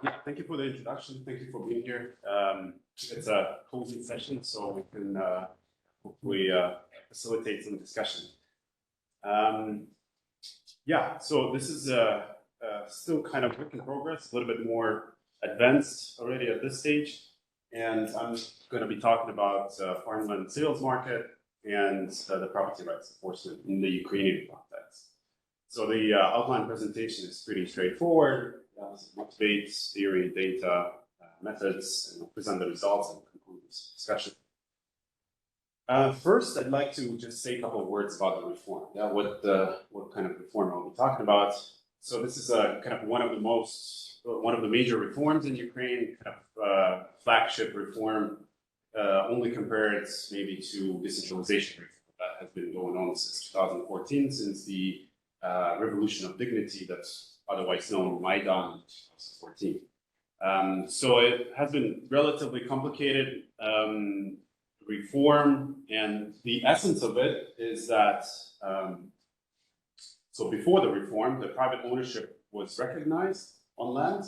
Yeah, thank you for the introduction. Thank you for being here. It's a cozy session, so we can hopefully facilitate some discussion. Um, yeah, so this is still kind of work in progress, a little bit more advanced already at this stage. And I'm going to be talking about farmland sales market and the property rights enforcement in the Ukrainian context. So the outline presentation is pretty straightforward. Motivates, theory, data, methods, and present the results and conclude this discussion. First, I'd like to just say a couple of words about the reform. Yeah, what kind of reform I'll be talking about. So this is a kind of one of the major reforms in Ukraine, kind of flagship reform, only compared maybe to decentralization reform that has been going on since 2014, since the Revolution of Dignity, that's otherwise known as Maidan in 2014. So it has been relatively complicated reform, and the essence of it is that so before the reform, the private ownership was recognized on land,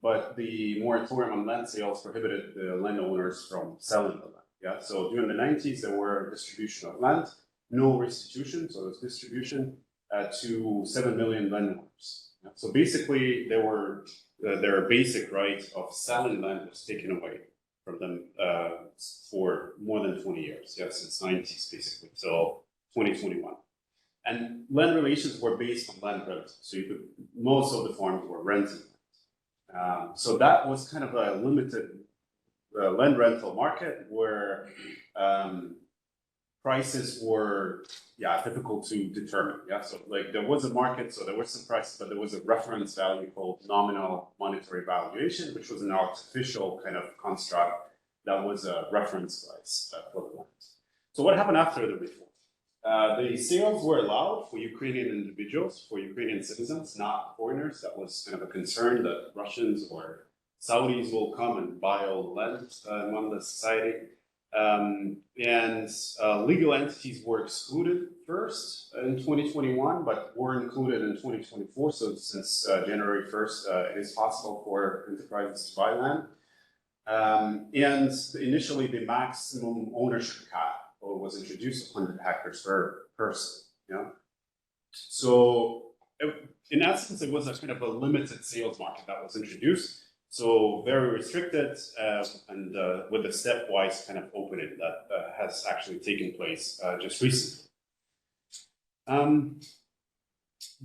but the moratorium on land sales prohibited the landowners from selling the land. Yeah, so during the 90s, there were distribution of land, no restitution, so it was distribution to 7 million landowners. Yeah, so basically, their basic right of selling land was taken away from them for more than 20 years. Yeah, since 90s basically, so 2021. And land relations were based on land rent. So most of the farms were renting. So that was kind of a limited land rental market where prices were difficult to determine. Yeah, so like there was a market, so there were some prices, but there was a reference value called nominal monetary valuation, which was an artificial kind of construct that was a reference price for the land. So what happened after the reform? The sales were allowed for Ukrainian individuals, for Ukrainian citizens, not foreigners. That was kind of a concern that Russians or Saudis will come and buy all the land among the society. Legal entities were excluded first in 2021, but were included in 2024. So since January 1st, it is possible for enterprises to buy land. And initially, the maximum ownership cap was introduced 100 hectares per person. Yeah. So in essence, it was a kind of a limited sales market that was introduced. So very restricted and with a stepwise kind of opening that has actually taken place just recently.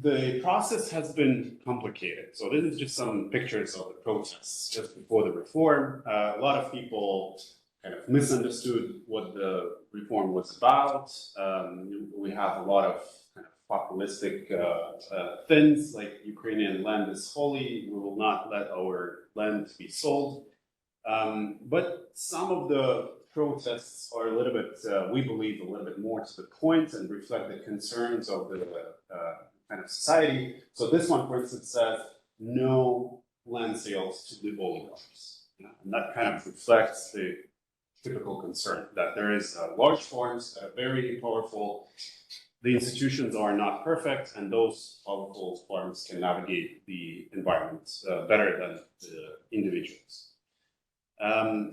The process has been complicated. So this is just some pictures of the protests just before the reform. A lot of people kind of misunderstood what the reform was about. We have a lot of kind of populistic things like Ukrainian land is holy, we will not let our land be sold. But some of the protests are a little bit, we believe, a little bit more to the point and reflect the concerns of the kind of society. So this one, for instance, says no land sales to the oligarchs. And that kind of reflects the typical concern that there is large farms that are very powerful. The institutions are not perfect, and those powerful farms can navigate the environment better than the individuals.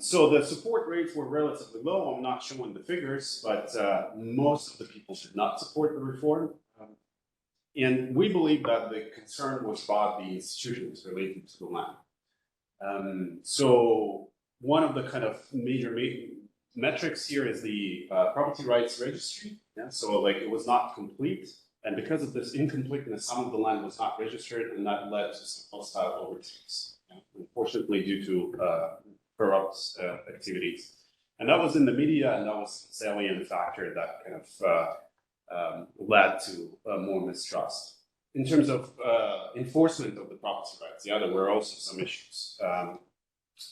So the support rates were relatively low. I'm not showing the figures, but most of the people did not support the reform. And we believe that the concern was about the institutions related to the land. So one of the kind of major metrics here is the property rights registry. Yeah? So like it was not complete. And because of this incompleteness, some of the land was not registered, and that led to some hostile overtakes, unfortunately due to corrupt activities. And that was in the media, and that was a salient factor that kind of led to more mistrust. In terms of enforcement of the property rights, there were also some issues.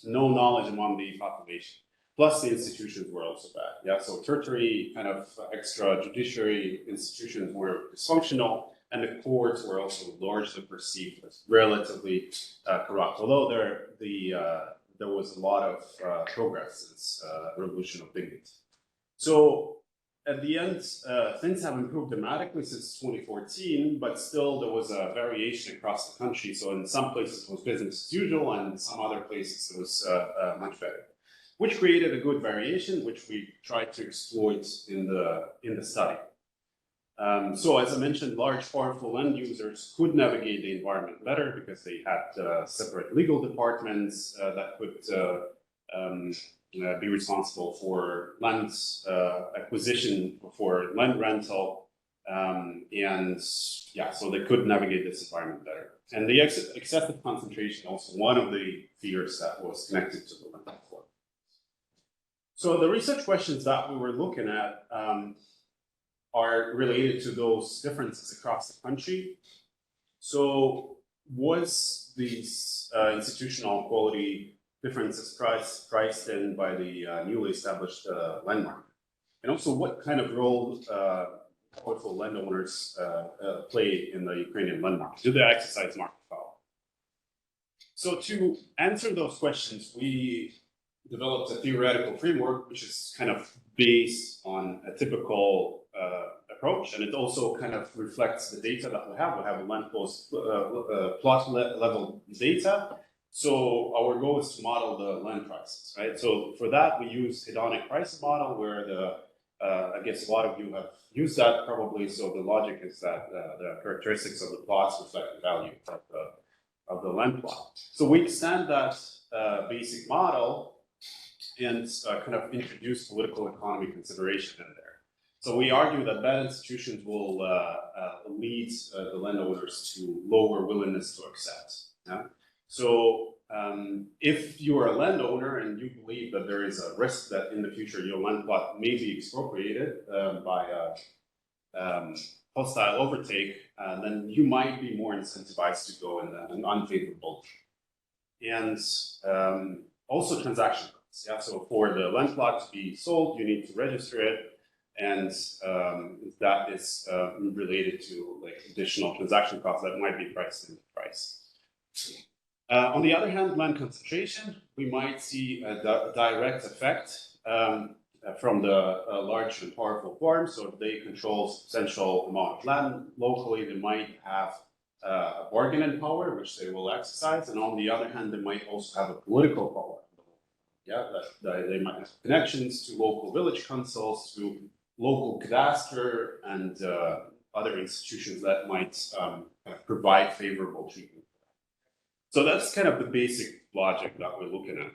No knowledge among the population. Plus, the institutions were also bad. So tertiary kind of extrajudiciary institutions were dysfunctional, and the courts were also largely perceived as relatively corrupt. Although there was a lot of progress since Revolution of Dignity. So at the end, things have improved dramatically since 2014, but still there was a variation across the country. So in some places it was business as usual, and in some other places it was much better, which created a good variation, which we tried to exploit in the study. So as I mentioned, large powerful land users could navigate the environment better because they had separate legal departments that could be responsible for land acquisition, for land rental, and yeah, so they could navigate this environment better. And the excessive concentration also one of the fears that was connected to the land flow. So the research questions that we were looking at are related to those differences across the country. So was these institutional quality differences priced in by the newly established land market? And also what kind of role powerful landowners play in the Ukrainian land market? Do they exercise market power? So to answer those questions, we developed a theoretical framework, which is kind of based on a typical approach, and it also kind of reflects the data that we have. We have a land plot level data. So our goal is to model the land prices, right? So for that, we use hedonic price model, where I guess a lot of you have used that probably. So the logic is that the characteristics of the plots reflect the value of the land plot. So we extend that basic model and kind of introduce political economy consideration in there. So we argue that bad institutions will lead the landowners to lower willingness to accept. Yeah? So if you are a landowner and you believe that there is a risk that in the future your land plot may be expropriated by a hostile overtake, then you might be more incentivized to go in an unfavorable. And also transaction costs. Yeah? So for the land plot to be sold, you need to register it. And that is related to like additional transaction costs that might be priced in the price. On the other hand, land concentration, we might see a direct effect from the large and powerful farms. So if they control substantial amount of land locally, they might have a bargaining power, which they will exercise. And on the other hand, they might also have a political power. Yeah, that they might have connections to local village councils, to local cadastre, and other institutions that might provide favorable treatment. So that's kind of the basic logic that we're looking at.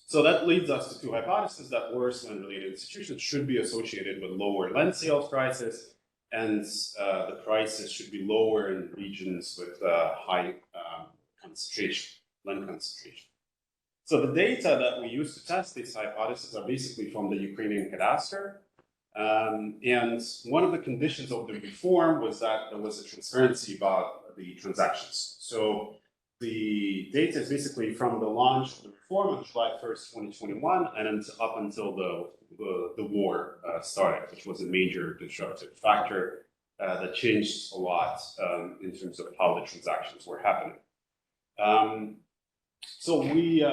So that leads us to two hypotheses: that worse land-related institutions should be associated with lower land sales prices, and the prices should be lower in regions with high concentration, land concentration. So the data that we use to test these hypotheses are basically from the Ukrainian cadastre. And one of the conditions of the reform was that there was a transparency about the transactions. So the data is basically from the launch of the reform on July 1st, 2021, and up until the war started, which was a major disruptive factor that changed a lot in terms of how the transactions were happening. So we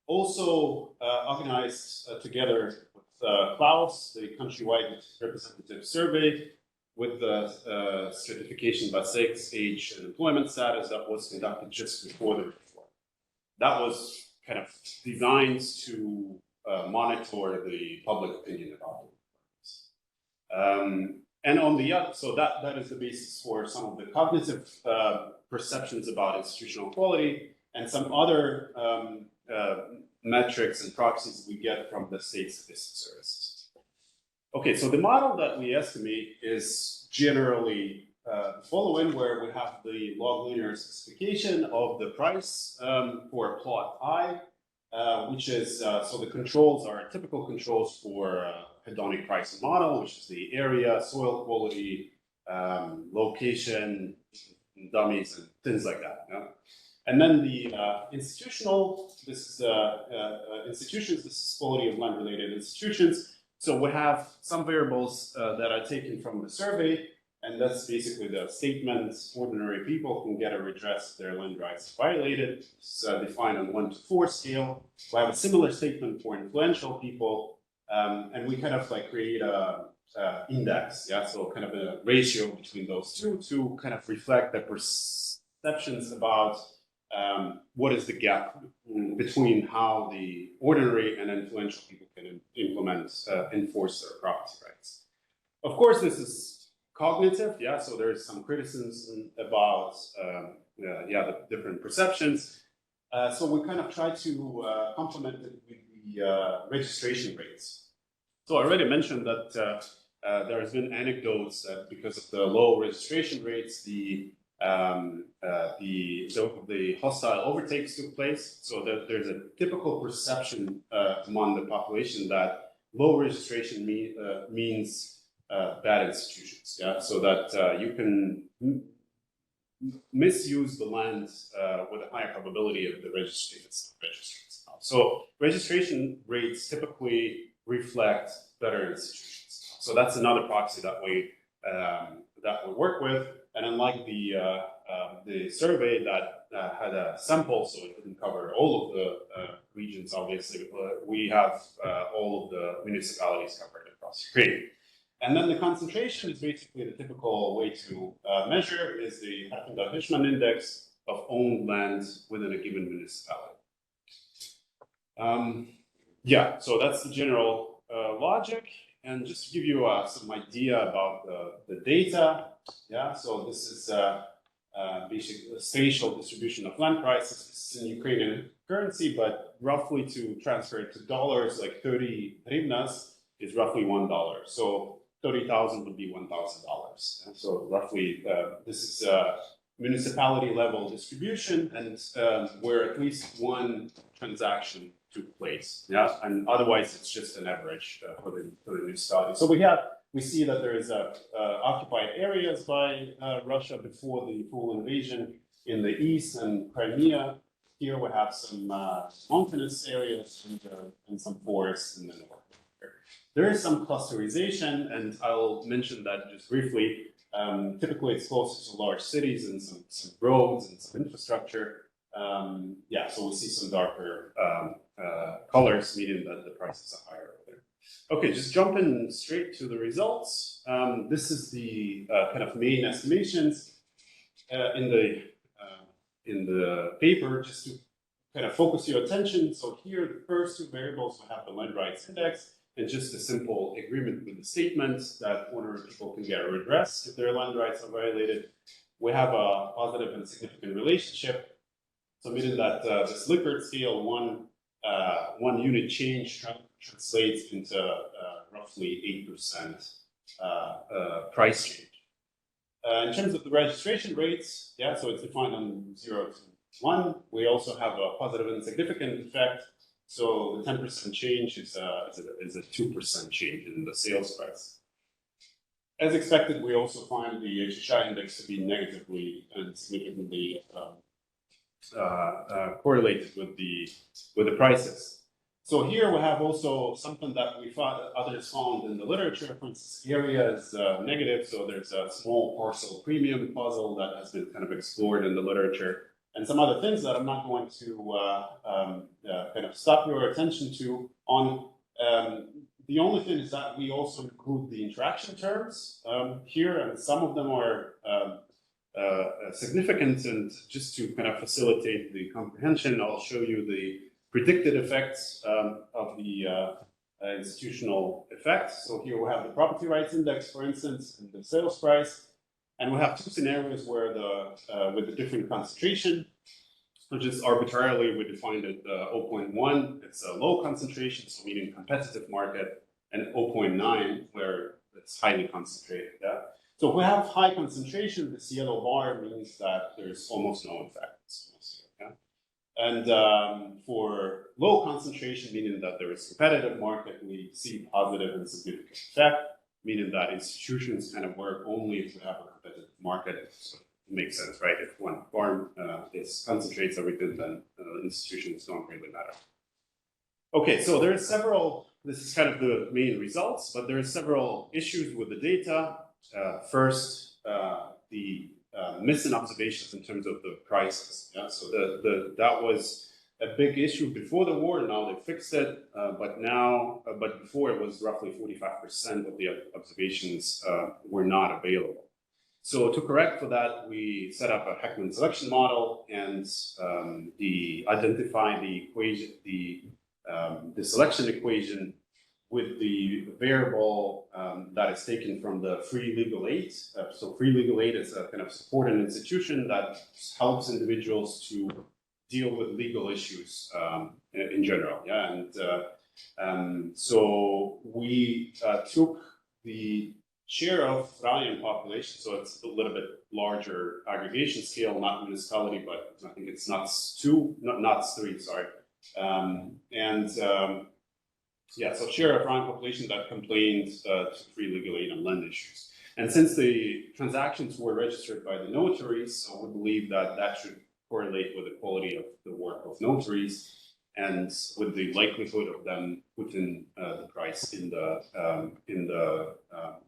also organized together with Klaus, the countrywide representative survey, with the certification by sex, age, and employment status that was conducted just before the reform. That was kind of designed to monitor the public opinion about it. And on the other, so that is the basis for some of the cognitive perceptions about institutional quality, and some other metrics and proxies we get from the state statistic services. Okay, so the model that we estimate is generally the following, where we have the log linear specification of the price for plot I, which is, so the controls are typical controls for hedonic pricing model, which is the area, soil quality, location, dummies, and things like that. Yeah? And then the institutional, this is institutions, this is quality of land-related institutions. So we have some variables that are taken from the survey, and that's basically the statement: ordinary people can get a redress if their land rights are violated. It's defined on 1 to 4 scale. We have a similar statement for influential people, And we kind of like create a index, yeah, so kind of a ratio between those two to kind of reflect the perceptions about what is the gap between how the ordinary and influential people can enforce their property rights. Of course, this is cognitive, yeah, so there's some criticism about the different perceptions. So we kind of try to complement it with the registration rates. So I already mentioned that there has been anecdotes that because of the low registration rates, the hostile overtakes took place. So that there's a typical perception among the population that low registration means bad institutions. Yeah, so that you can misuse the land with a higher probability of the registry that's not registered. So registration rates typically reflect better institutions. So that's another proxy that we work with. And unlike the survey that had a sample, so it didn't cover all of the regions, obviously, we have all of the municipalities covered across Ukraine. And then the concentration is basically the typical way to measure is the Heffman index of owned land within a given municipality. Yeah, so that's the general logic. And just to give you some idea about the data, yeah, so this is basically the spatial distribution of land prices. This is in Ukrainian currency, but roughly to transfer it to dollars, like 30 hryvnias is roughly $1. So 30,000 would be $1,000. So roughly, this is municipality level distribution, and where at least one transaction took place. Yeah, and otherwise it's just an average for the municipality. So we see that there is occupied areas by Russia before the full invasion in the east and Crimea. Here we have some mountainous areas and some forests in the north. There is some clusterization, and I'll mention that just briefly. Typically, it's closer to large cities and some roads and some infrastructure. Yeah, so we see some darker colors, meaning that the prices are higher over there. Okay, just jumping straight to the results. This is the kind of main estimations in the paper, just to kind of focus your attention. So here, the first two variables, we have the land rights index, and just a simple agreement with the statement that ordinary people can get redress if their land rights are violated. We have a positive and significant relationship, so meaning that this Likert scale, one unit change translates into roughly 8% price change. In terms of the registration rates, yeah, so it's defined on 0 to 1. We also have a positive and significant effect. So the 10% change is a 2% change in the sales price. As expected, we also find the HHI index to be negatively and significantly correlated with the prices. So here we have also something that others found in the literature. For instance, area is negative, so there's a small parcel premium puzzle that has been kind of explored in the literature. And some other things that I'm not going to kind of stop your attention to on. The only thing is that we also include the interaction terms here, and some of them are significant. And just to kind of facilitate the comprehension, I'll show you the predicted effects of the institutional effects. So here we have the property rights index, for instance, and the sales price. And we have two scenarios where with the different concentration, which is arbitrarily we defined it 0.1, it's a low concentration, so meaning competitive market, and 0.9 where it's highly concentrated. Yeah? So if we have high concentration, this yellow bar means that there's almost no effect. Yeah? And for low concentration, meaning that there is competitive market, we see positive and significant effect, meaning that institutions kind of work only if we have a competitive market. So it makes sense, right? If one farm concentrates everything, then institutions don't really matter. Okay, so there are several, this is kind of the main results, but there are several issues with the data. First, the missing observations in terms of the prices. Yeah? So that was a big issue before the war. Now they fixed it, but before it was roughly 45% of the observations were not available. So to correct for that, we set up a Heckman selection model and identify the equation, the selection equation with the variable that is taken from the free legal aid. So free legal aid is a kind of support an institution that helps individuals to deal with legal issues in general. Yeah, and so we took the share of Ryan population, so it's a little bit larger aggregation scale, not municipality, but I think it's NUTS 2, not NUTS 3, sorry. Yeah, so share of Ryan population that complained to free legal aid on land issues. And since the transactions were registered by the notaries, so we believe that that should correlate with the quality of the work of notaries and with the likelihood of them putting the price in the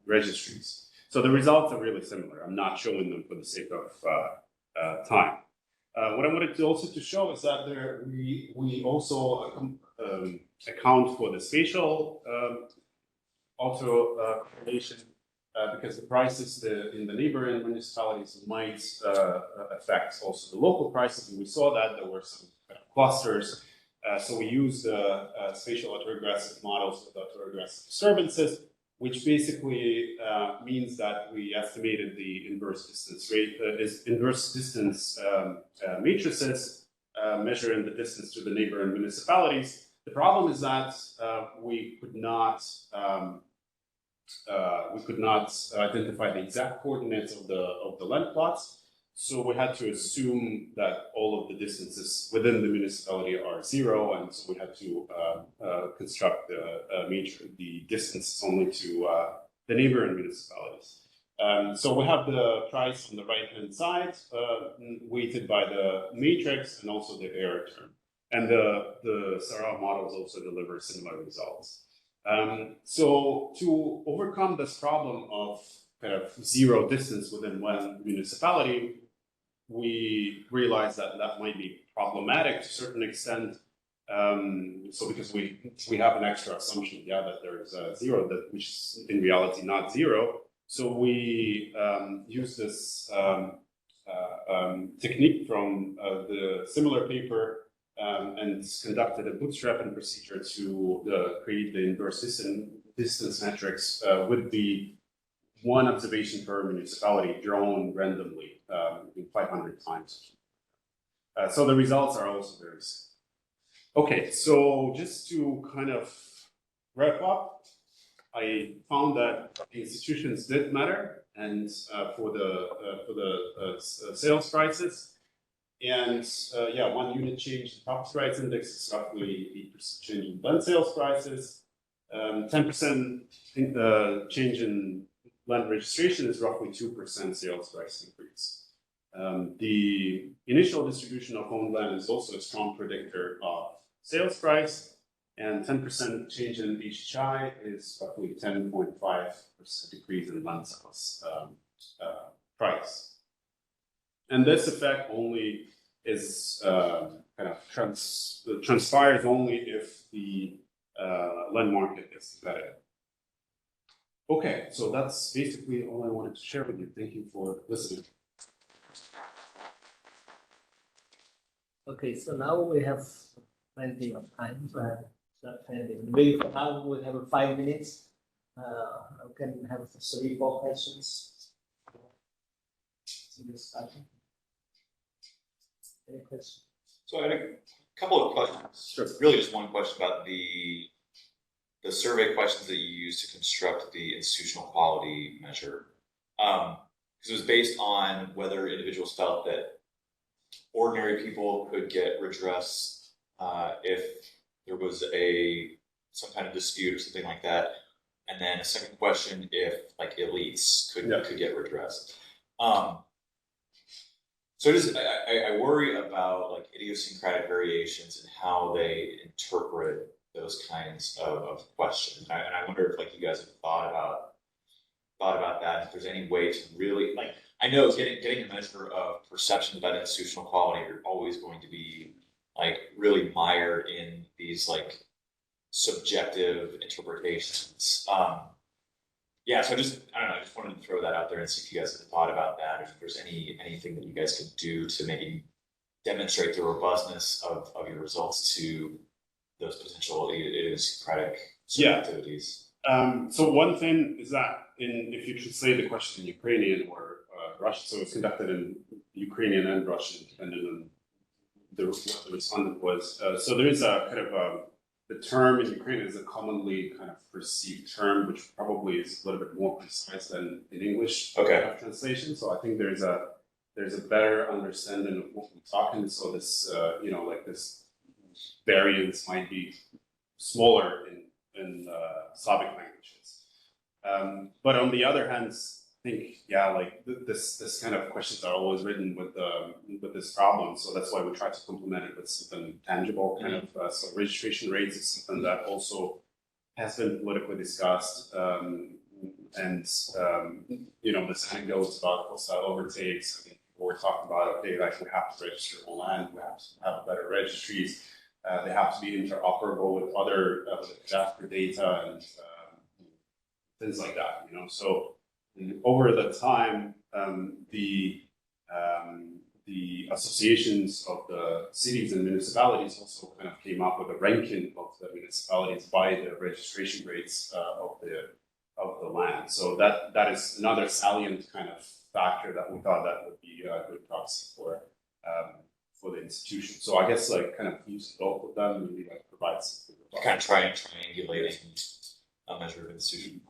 registries. So the results are really similar. I'm not showing them for the sake of time. What I wanted to also to show is that we also account for the spatial auto correlation because the prices in the neighboring municipalities might affect also the local prices, and we saw that there were some kind of clusters. So we used spatial autoregressive models with autoregressive disturbances, which basically means that we estimated the inverse distance rate, inverse distance matrices, measuring the distance to the neighboring municipalities. The problem is that we could not identify the exact coordinates of the land plots. So we had to assume that all of the distances within the municipality are 0, and so we had to construct the distance only to the neighboring municipalities. So we have the price on the right-hand side, weighted by the matrix and also the error term. And the Sarah models also deliver similar results. So to overcome this problem of kind of 0 distance within one municipality, we realized that that might be problematic to a certain extent. So because we have an extra assumption, yeah, that there is a 0, which is in reality not 0. So we use this technique from the similar paper and conducted a bootstrapping procedure to create the inverse distance metrics with the one observation per municipality drawn randomly 500 times. So the results are also very similar. Okay, so just to kind of wrap up, I found that the institutions did matter, and for the sales prices, and yeah, 1 unit change in property rights index is roughly 8% change in land sales prices. 10% change in land registration is roughly 2% sales price increase. The initial distribution of owned land is also a strong predictor of sales price, and 10% change in HHI is roughly 10.5% decrease in land sales price. And this effect only is kind of transpires only if the land market is competitive. Okay, so that's basically all I wanted to share with you. Thank you for listening. Okay, so now we have plenty of time. Maybe for now we have 5 minutes. We can have 3-4 questions. Any questions? So I had a couple of questions. Sure. Really, just one question about the survey questions that you used to construct the institutional quality measure. Because it was based on whether individuals felt that ordinary people could get redress if there was some kind of dispute or something like that. And then a second question, if like elites could get redress. So I worry about like idiosyncratic variations and how they interpret those kinds of questions. And I wonder if like you guys have thought about that, if there's any way to really, like, I know getting a measure of perception about institutional quality are always going to be like really mired in these like subjective interpretations. Yeah, so I don't know, I just wanted to throw that out there and see if you guys had thought about that, if there's anything that you guys could do to maybe demonstrate the robustness of your results to those potential idiosyncratic activities. So one thing is that if you translate the question in Ukrainian or Russian, so it's conducted in Ukrainian and Russian, depending on what the respondent was. So there is a kind of the term in Ukrainian is a commonly kind of perceived term, which probably is a little bit more precise than in English translation. So I think there's a better understanding of what we're talking. So this like this variance might be smaller in Slavic languages. But on the other hand, I think like this kind of questions are always written with this problem. So that's why we try to complement it with something tangible, kind of. So registration rates is something that also has been politically discussed, and this anecdotes about wholesale overtakes. I think people were talking about, okay, like we have to register on land, we have to have better registries. They have to be interoperable with other cadastral data and things like that. So over the time, the associations of the cities and municipalities also kind of came up with a ranking of the municipalities by the registration rates of the land. So that is another salient kind of factor that we thought that would be a good proxy for the institution. So I guess like kind of use both of them and maybe like provide something. Kind of triangulating a measure of institution.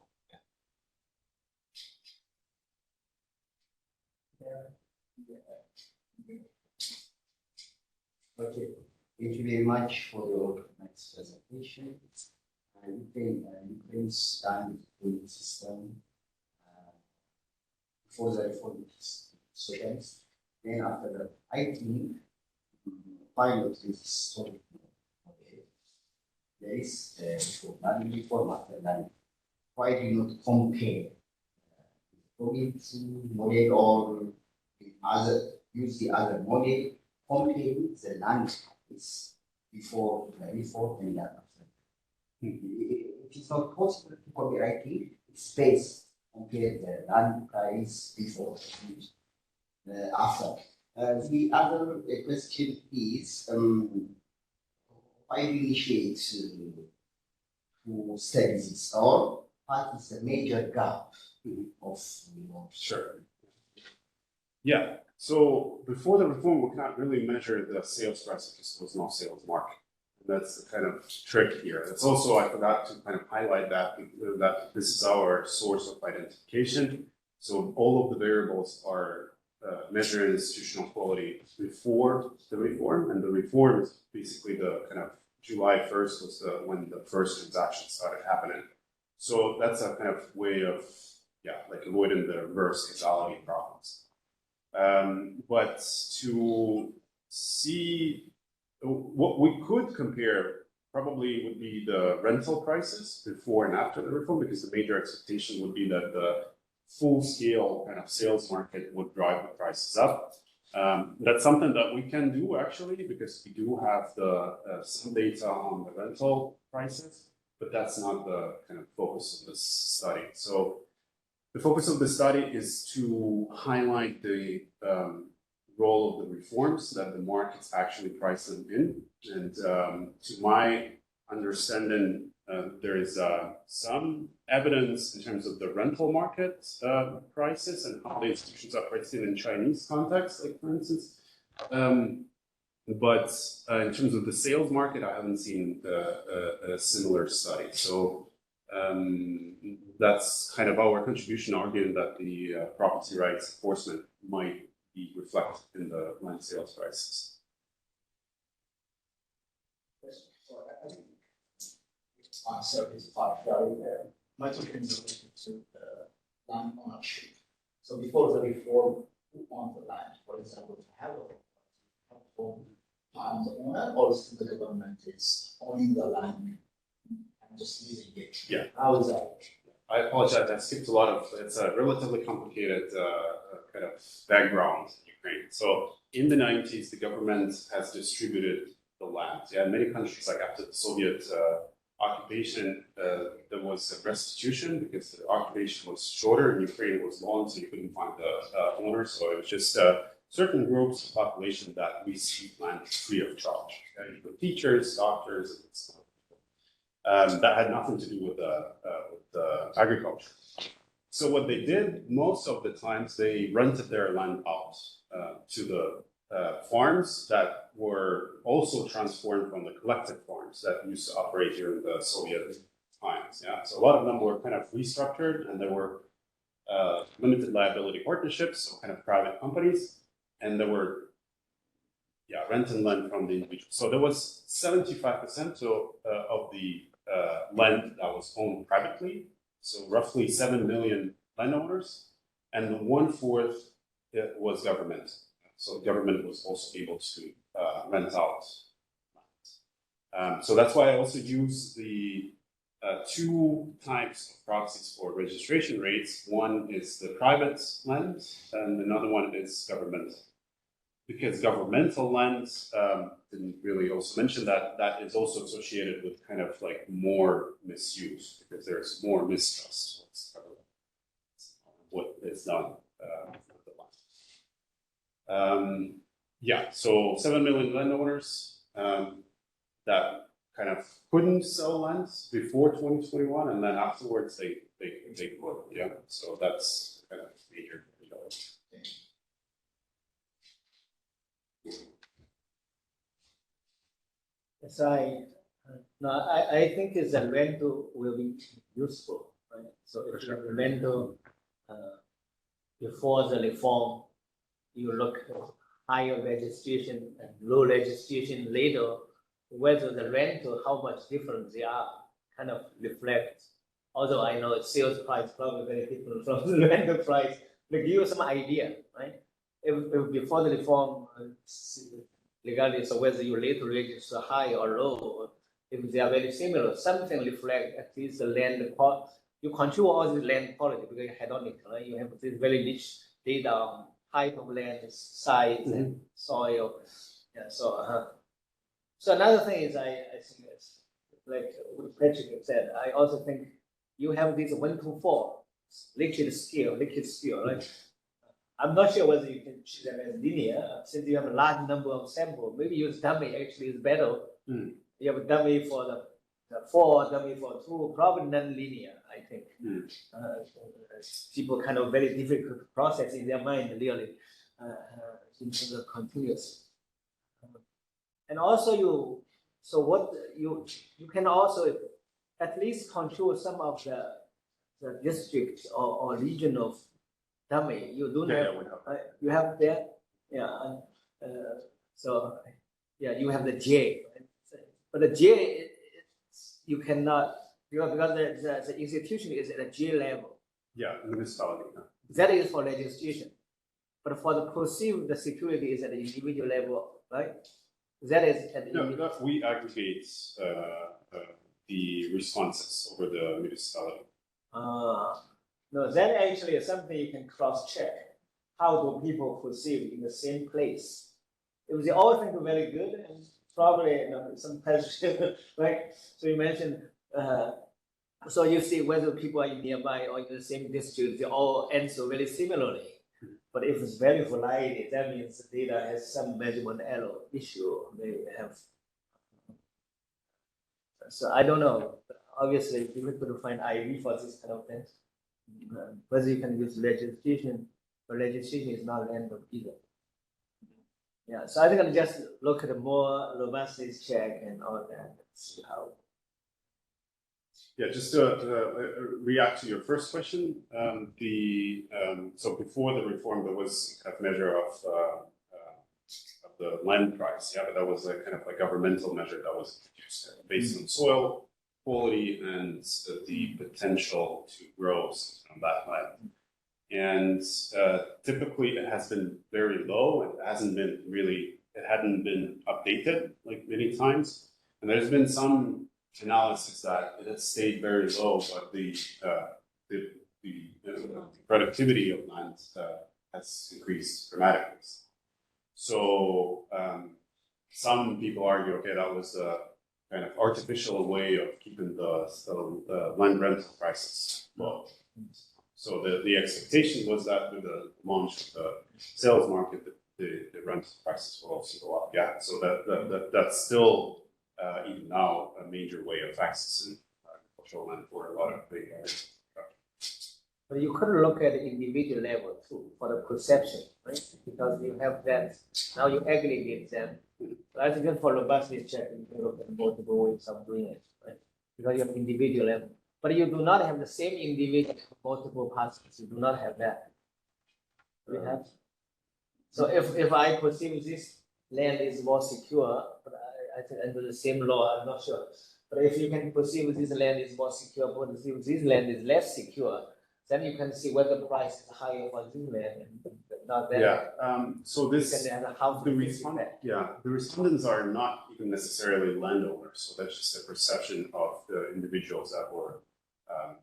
Okay, thank you very much for your next presentation. Ukraine's land polling system before the reform socialist. Then after that, I think pilot is historic model. There is land reform after land. Why do you not compare model or the other, use the other model, comparing the land price before the reform and after? It is not possible to compare. I think it's based compare the land price before after. The other question is why do you initiate to study this, or what is the major gap of Sure. Yeah. So before the reform, we cannot really measure the sales price because there was no sales market. And that's the kind of trick here. It's also, I forgot to kind of highlight that this is our source of identification. So all of the variables are measuring institutional quality before the reform, and the reform is basically the kind of July 1st was when the first transaction started happening. So that's a kind of way of like avoiding the reverse causality problems. But to see what we could compare probably would be the rental prices before and after the reform, because the major expectation would be that the full-scale kind of sales market would drive the prices up. That's something that we can do actually, because we do have some data on the rental prices, but that's not the kind of focus of this study. So the focus of the study is to highlight the role of the reforms that the markets actually price them in. And to my understanding, there is some evidence in terms of the rental market prices and how the institutions are pricing in Chinese context, like for instance. But in terms of the sales market, I haven't seen a similar study. So that's kind of our contribution, arguing that the property rights enforcement might be reflected in the land sales prices. Answer is part my question is related to the land ownership. So before the reform, who owned the land? For example, to have a home and the owner, or the government is owning the land and just using it. Yeah. How is that? I apologize. I skipped a lot of. It's a relatively complicated kind of background in Ukraine. So in the 90s, the government has distributed the land Yeah, in many countries, like after the Soviet occupation, there was a restitution because the occupation was shorter and Ukraine was long, so you couldn't find the owners. So it was just certain groups of population that received land free of charge. Okay? Teachers, doctors, and stuff. That had nothing to do with the agriculture. So what they did, most of the times, they rented their land out to the farms that were also transformed from the collective farms that used to operate during the Soviet times. Yeah, so a lot of them were kind of restructured, and there were limited liability partnerships, so kind of private companies, and there were renting land from the individual. So there was 75% of the land that was owned privately. So roughly 7 million landowners, and 1/4 was government. So the government was also able to rent out land. So that's why I also use the two types of proxies for registration rates. One is the private land, and another one is government. Because governmental lands, didn't really also mention that is also associated with kind of like more misuse because there's more mistrust what is done with the land. So 7 million landowners that kind of couldn't sell lands before 2021, and then afterwards they could. Yeah, so that's kind of major development. Yes, I think is that rental will be useful, right? So if you have a rental before the reform, you look at higher registration and low registration later, whether the rental, how much different they are, kind of reflects. Although I know sales price probably very different from the rental price, but give you some idea, right? If before the reform, regardless of whether you later register high or low, if they are very similar, something reflect at least the land quality. You control all the land quality because you're hedonic, right? You have this very rich data on type of land, size, and soil. Yeah, so another thing is I think it's like what Patrick said, I also think you have this 1 to 4 liquid scale, right? I'm not sure whether you can choose them as linear, since you have a large number of samples. Maybe use dummy actually is better. You have a dummy for the 4, dummy for 2, probably non-linear, I think. People kind of very difficult to process in their mind, really, in terms of continuous. And also you can also at least control some of the district or region of dummy. You do have, you have there, you have the J, right? But the J, you cannot, because the institution is at a J level. Yeah, municipality. That is for registration. But for the perceived, the security is at the individual level, right? That is at the we aggregate the responses over the municipality. No, that actually is something you can cross-check. How do people perceive in the same place? If they all think very good, and probably some positive, right? So you mentioned, so you see whether people are nearby or in the same district, they all answer very similarly. But if it's very variety, that means the data has some measurement error issue. They have. So I don't know. Obviously, difficult to find IV for this kind of things. Whether you can use registration, but registration is not random either. Yeah, so I think I'll just look at a more robustness check and all that. See how. Yeah, just to react to your first question, so before the reform, there was a measure of the land price. Yeah, but that was a kind of a governmental measure that was introduced based on soil quality and the potential to grow on that land. And typically, it has been very low. It hadn't been updated like many times. And there's been some analysis that it has stayed very low, but the productivity of land has increased dramatically. So some people argue, okay, that was a kind of artificial way of keeping the land rental prices low. So the expectation was that with the launch of the sales market, the rental prices will also go up. Yeah, so that's still even now a major way of accessing agricultural land for a lot of big areas. But you could look at the individual level too for the perception, right? Because you have that, now you aggregate them. But I think that for robustness check, you can look at multiple ways of doing it, right? Because you have individual level. But you do not have the same individual multiple parcels. You do not have that. You have. So if I perceive this land is more secure, but I think under the same law, I'm not sure. But if you can perceive this land is more secure, but perceive this land is less secure, then you can see whether the price is higher for this land and not that. Yeah. So this You can have a house the respondents are not even necessarily landowners, so that's just a perception of the individuals that were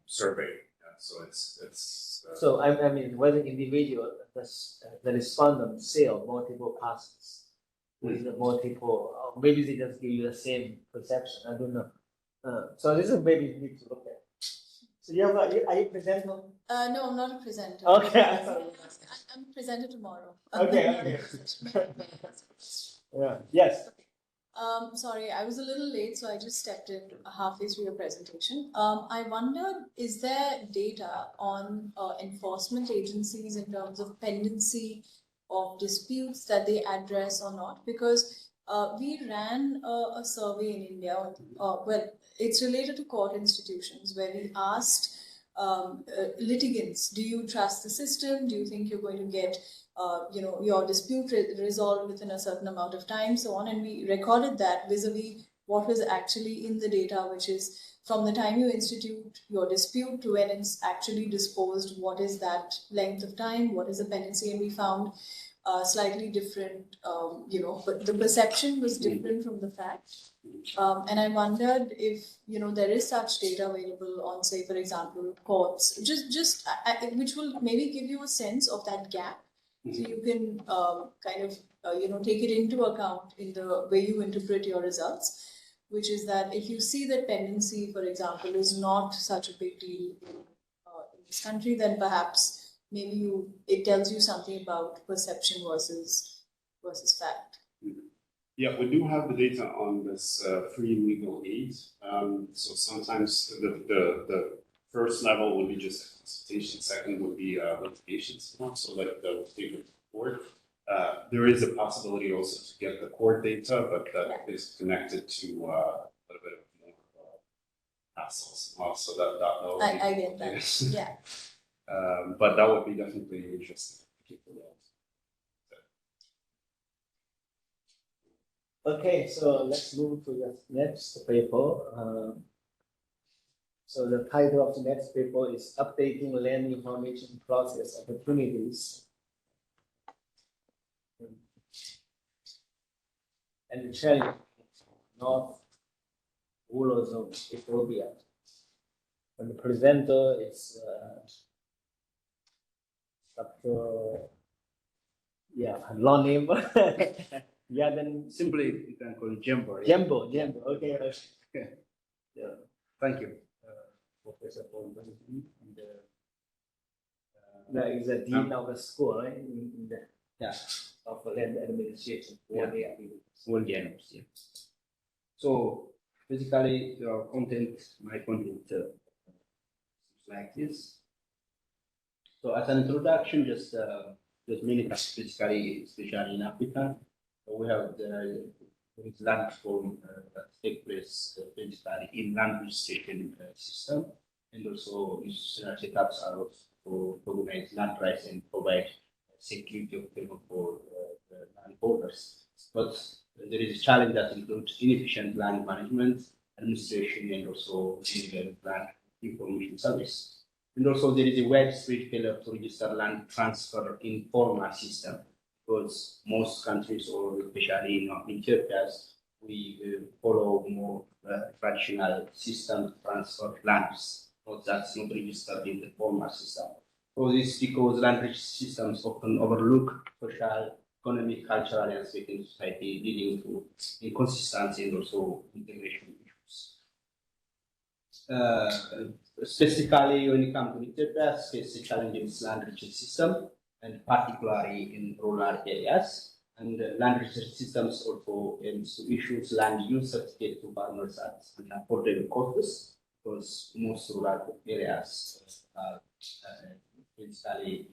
surveyed. Yeah, so it's. So I mean, whether individual the respondent sell multiple parcels with the multiple, or maybe they just give you the same perception. I don't know. So this is maybe you need to look at. So you have are you presenter? No, I'm not a presenter. Okay. I'm a presenter tomorrow. Okay. Yeah. Yes. Sorry, I was a little late, so I just stepped in halfway through your presentation. I wondered, is there data on enforcement agencies in terms of pendency of disputes that they address or not? Because we ran a survey in India, well, it's related to court institutions, where we asked litigants, do you trust the system? Do you think you're going to get your dispute resolved within a certain amount of time, so on? And we recorded that vis-a-vis what was actually in the data, which is from the time you institute your dispute to when it's actually disposed, what is that length of time, what is the pendency? And we found slightly different, but the perception was different from the fact. And I wondered if, there is such data available on, say, for example, courts, just which will maybe give you a sense of that gap. So you can take it into account in the way you interpret your results, which is that if you see that pendency, for example, is not such a big deal in this country, then perhaps maybe it tells you something about perception versus fact. Yeah, we do have the data on this free legal aid. So sometimes the first level would be just a consultation. Second would be litigation. So like the court. There is a possibility also to get the court data, but that is connected to a little bit of more hassles. So that I get that. Yeah. But that would be definitely interesting to keep the laws. Okay, so let's move to the next paper. So the title of the next paper is Updating Land Information Process Opportunities. And the challenge North Wollo Zone, Ethiopia. And the presenter is Dr. long name. Yeah, then Simply, you can call it Jumbo. Jumbo, okay. Yeah. Thank you, Professor Paul. That is the dean of the school, right? In the Yeah. of land administration. Yeah. One Yeah. So basically, my content is like this. So as an introduction, just many basically, especially in Africa, we have the land reform that take place basically in land registration system, and also institutional setups are to organize land rights and provide security of payment for the landholders. But there is a challenge that includes inefficient land management, administration, and also illegal land information service. And also there is a widespread failure to register land transfer in formal system, because most countries, or especially in Ethiopia, we follow more traditional system to transfer lands, but that's not registered in the formal system. So this is because land registry systems often overlook social, economic, cultural aspect in society, leading to inconsistency and also integration issues. Specifically, when it comes to Ethiopia, specific challenges land research system, and particularly in rural areas. And land research systems also issues land use certificate to farmers at affordable costs, because most rural areas are basically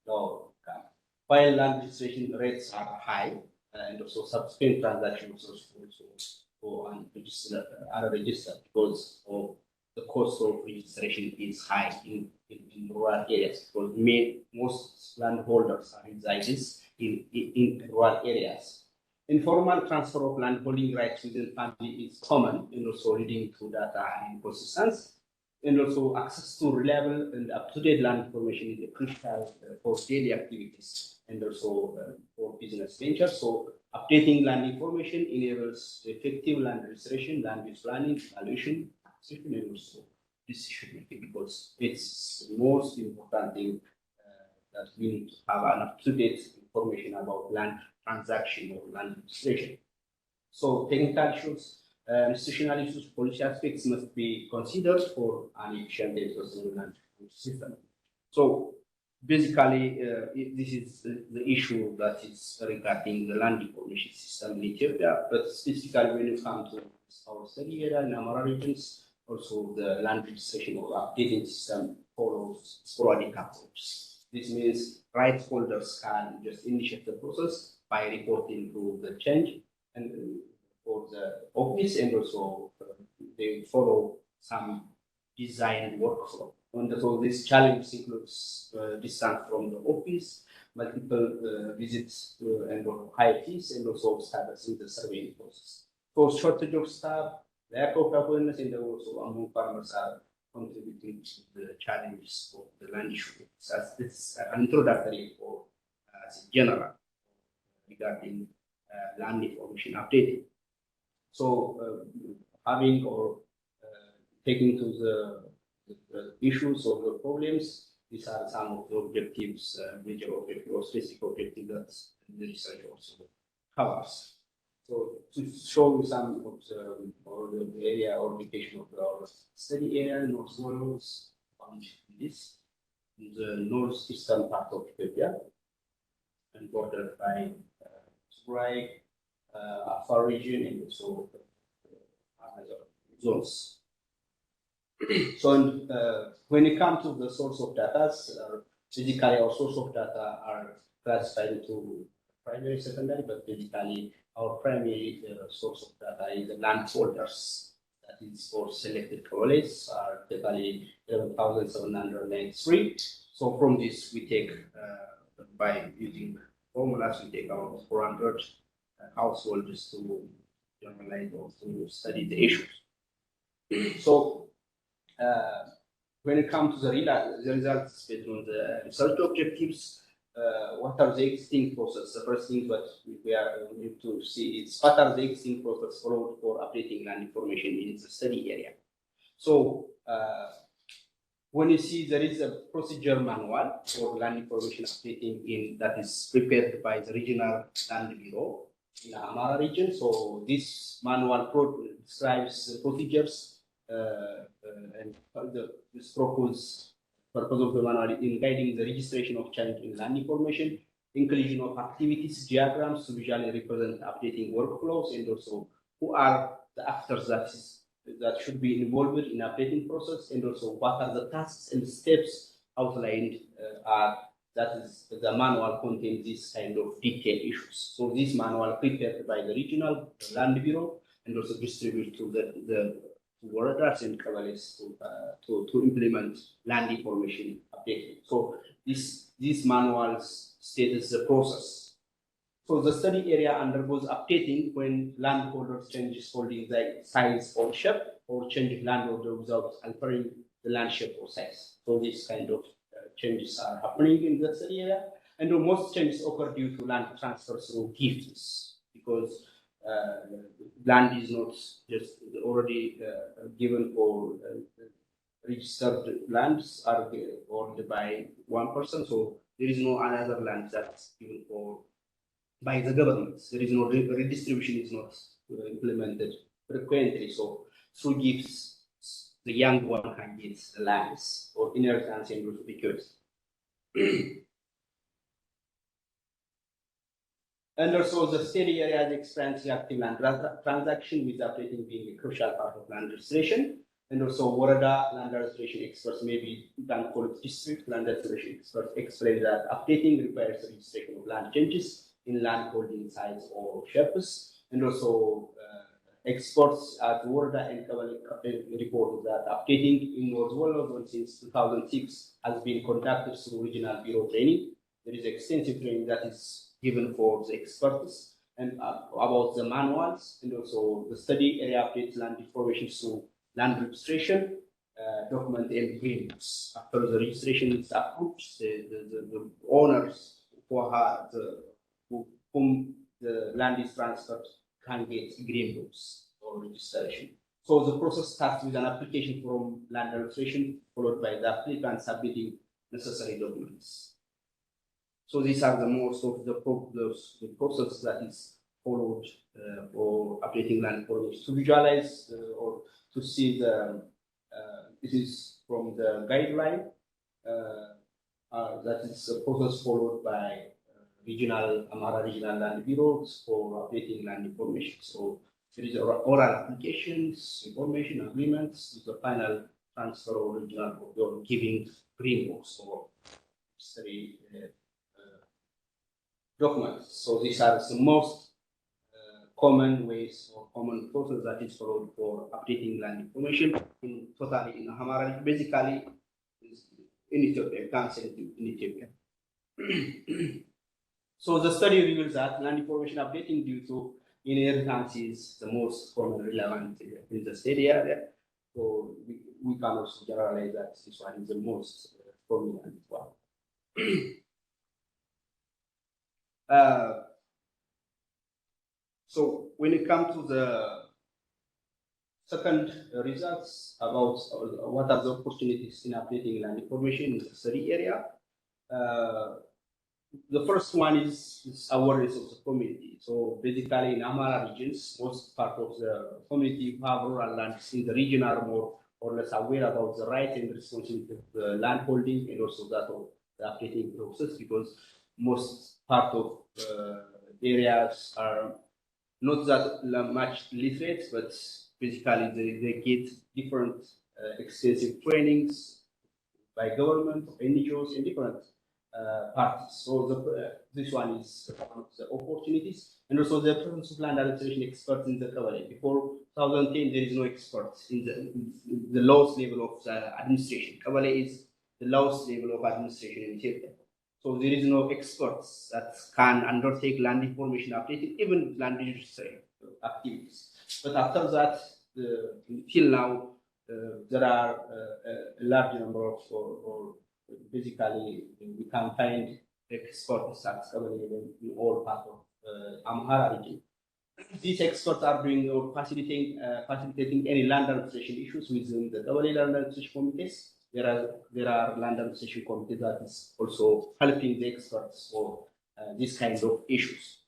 low income. While land registration rates are high, and also subsequent transactions also go are registered because of the cost of registration is high in rural areas, because most landholders are residing in rural areas. Informal transfer of land holding rights within family is common and also leading to data inconsistency. And also access to reliable and up-to-date land information is crucial for daily activities and also for business ventures. So updating land information enables effective land registration, land use planning, valuation, and also decision making, because it's the most important thing that we need to have an up-to-date information about land transaction or land registration. So technical issues, institutional issues, policy aspects must be considered for an efficient and sustainable land system. So basically, this is the issue that is regarding the land information system in Ethiopia, but specifically when you come to our study area in Amara regions, also the land registration or updating system follows sporadic approach. This means rights holders can just initiate the process by reporting to the change and for the office, and also they follow some design workflow. And so this challenge includes distance from the office, multiple visits and high fees, and also status in the surveying process. So shortage of staff, lack of awareness, and also among farmers are contributing to the challenges of the land issue. As this is an introductory for general regarding land information updating. So having or taking to the issues or the problems, these are some of the objectives, major objectives or specific objectives that the research also covers. So to show you some of the area or location of our study area, North Wollo Zone, this the northeastern part of Ethiopia, and bordered by Tigray, Afar region, and also other zones. So when it comes to the source of data, basically our source of data are classified into primary, secondary, but basically our primary source of data is the land holders. That is for selected colonies are totally 11,793. So from this we take by using formulas, we take our 400 households to generalize or to study the issues. So when it comes to the results based on the research objectives, what are the existing processes? The first thing that we need to see is what are the existing processes followed for updating land information in the study area. So when you see there is a procedure manual for land information updating in that is prepared by the regional land bureau in the Amara region. So this manual describes the procedures and this purpose of the manual in guiding the registration of change in land information, inclusion of activities diagrams to visually represent updating workflows, and also who are the actors that should be involved in updating process, and also what are the tasks and steps outlined that is the manual contains this kind of detailed issues. So this manual prepared by the regional land bureau and also distributed to the workers and cavalries to implement land information updating. So this manuals states the process. So the study area undergoes updating when landholders changes holding size or shape, or change landholder without altering the land shape or size. So this kind of changes are happening in the study area, and most changes occur due to land transfer through gifts, because land is not just already given for registered lands are owned by one person, so there is no another land that's given for by the government. There is no redistribution is not implemented frequently. So through gifts, the young one can get lands or inheritance and also because. And also the steady areas experience active land transaction with updating being a crucial part of land registration. And also Warada land registration experts, maybe you can call it district land registration experts, explain that updating requires registration of land changes in land holding sites or shapes. And also experts at Warada and Kavali report that updating in North Wollo Zone since 2006 has been conducted through regional bureau training. There is extensive training that is given for the experts and about the manuals, and also the study area updates land information through land registration, document and agreements. After the registration is approved, the owners for whom the land is transferred can get agreements or registration. So the process starts with an application from land registration, followed by the applicant submitting necessary documents. So these are the most of the process that is followed for updating land information. To visualize or to see this is from the guideline that is a process followed by Amhara regional land bureaus for updating land information. So there is oral applications, information agreements, the final transfer of regional or giving green books or necessary documents. So these are the most common ways or common process that is followed for updating land information in Amhara, basically in Ethiopia, in Ethiopia. So the study reveals that land information updating due to inheritance is the most common relevant in the study area. So we can also generalize that this one is the most prominent one. So when it comes to the second results about what are the opportunities in updating land information in the study area, the first one is awareness of the community. So basically in Amhara regions, most part of the community who have rural lands in the region are more or less aware about the rights and responsibility of the land holding and also that of the updating process, because most part of areas are not that much literate, but basically they get different extensive trainings by government, NGOs, and different parties. So this one is one of the opportunities, and also the presence of land administration experts in the Kavali. Before 2010, there is no experts in the lowest level of the administration. Kavali is the lowest level of administration in Ethiopia. So there is no experts that can undertake land information updating, even land registry activities. But after that, till now, there are a large number of, or basically, we can find experts at in all parts of Amhara region. These experts are doing or facilitating any land administration issues within the Kavali land administration committees. There are land administration committees that is also helping the experts for these kinds of issues.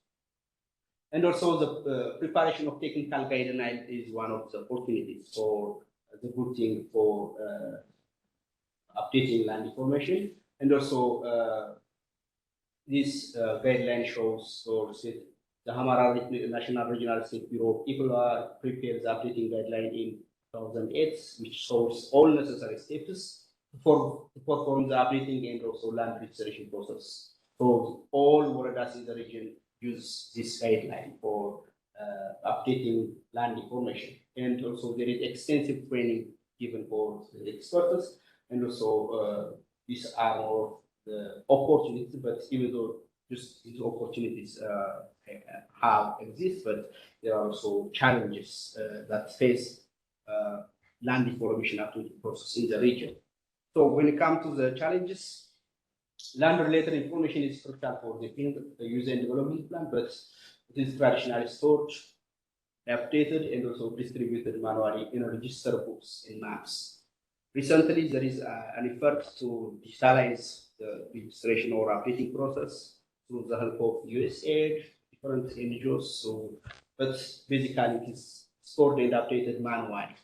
And also the preparation of technical guidelines is one of the opportunities for the good thing for updating land information. And also this guideline shows or said the Amhara National Regional State Bureau people prepared the updating guideline in 2008, which shows all necessary steps to perform the updating and also land registration process. So all waradas in the region use this guideline for updating land information. And also there is extensive training given for the experts. And also these are all the opportunities, but even though just these opportunities exist, but there are also challenges that face land information updating process in the region. So when it comes to the challenges, land-related information is crucial for the user and development plan, but it is traditionally stored, updated, and also distributed manually in register books and maps. Recently, there is an effort to digitalize the registration or updating process through the help of USAID, different NGOs. So, but basically it is stored and updated manually.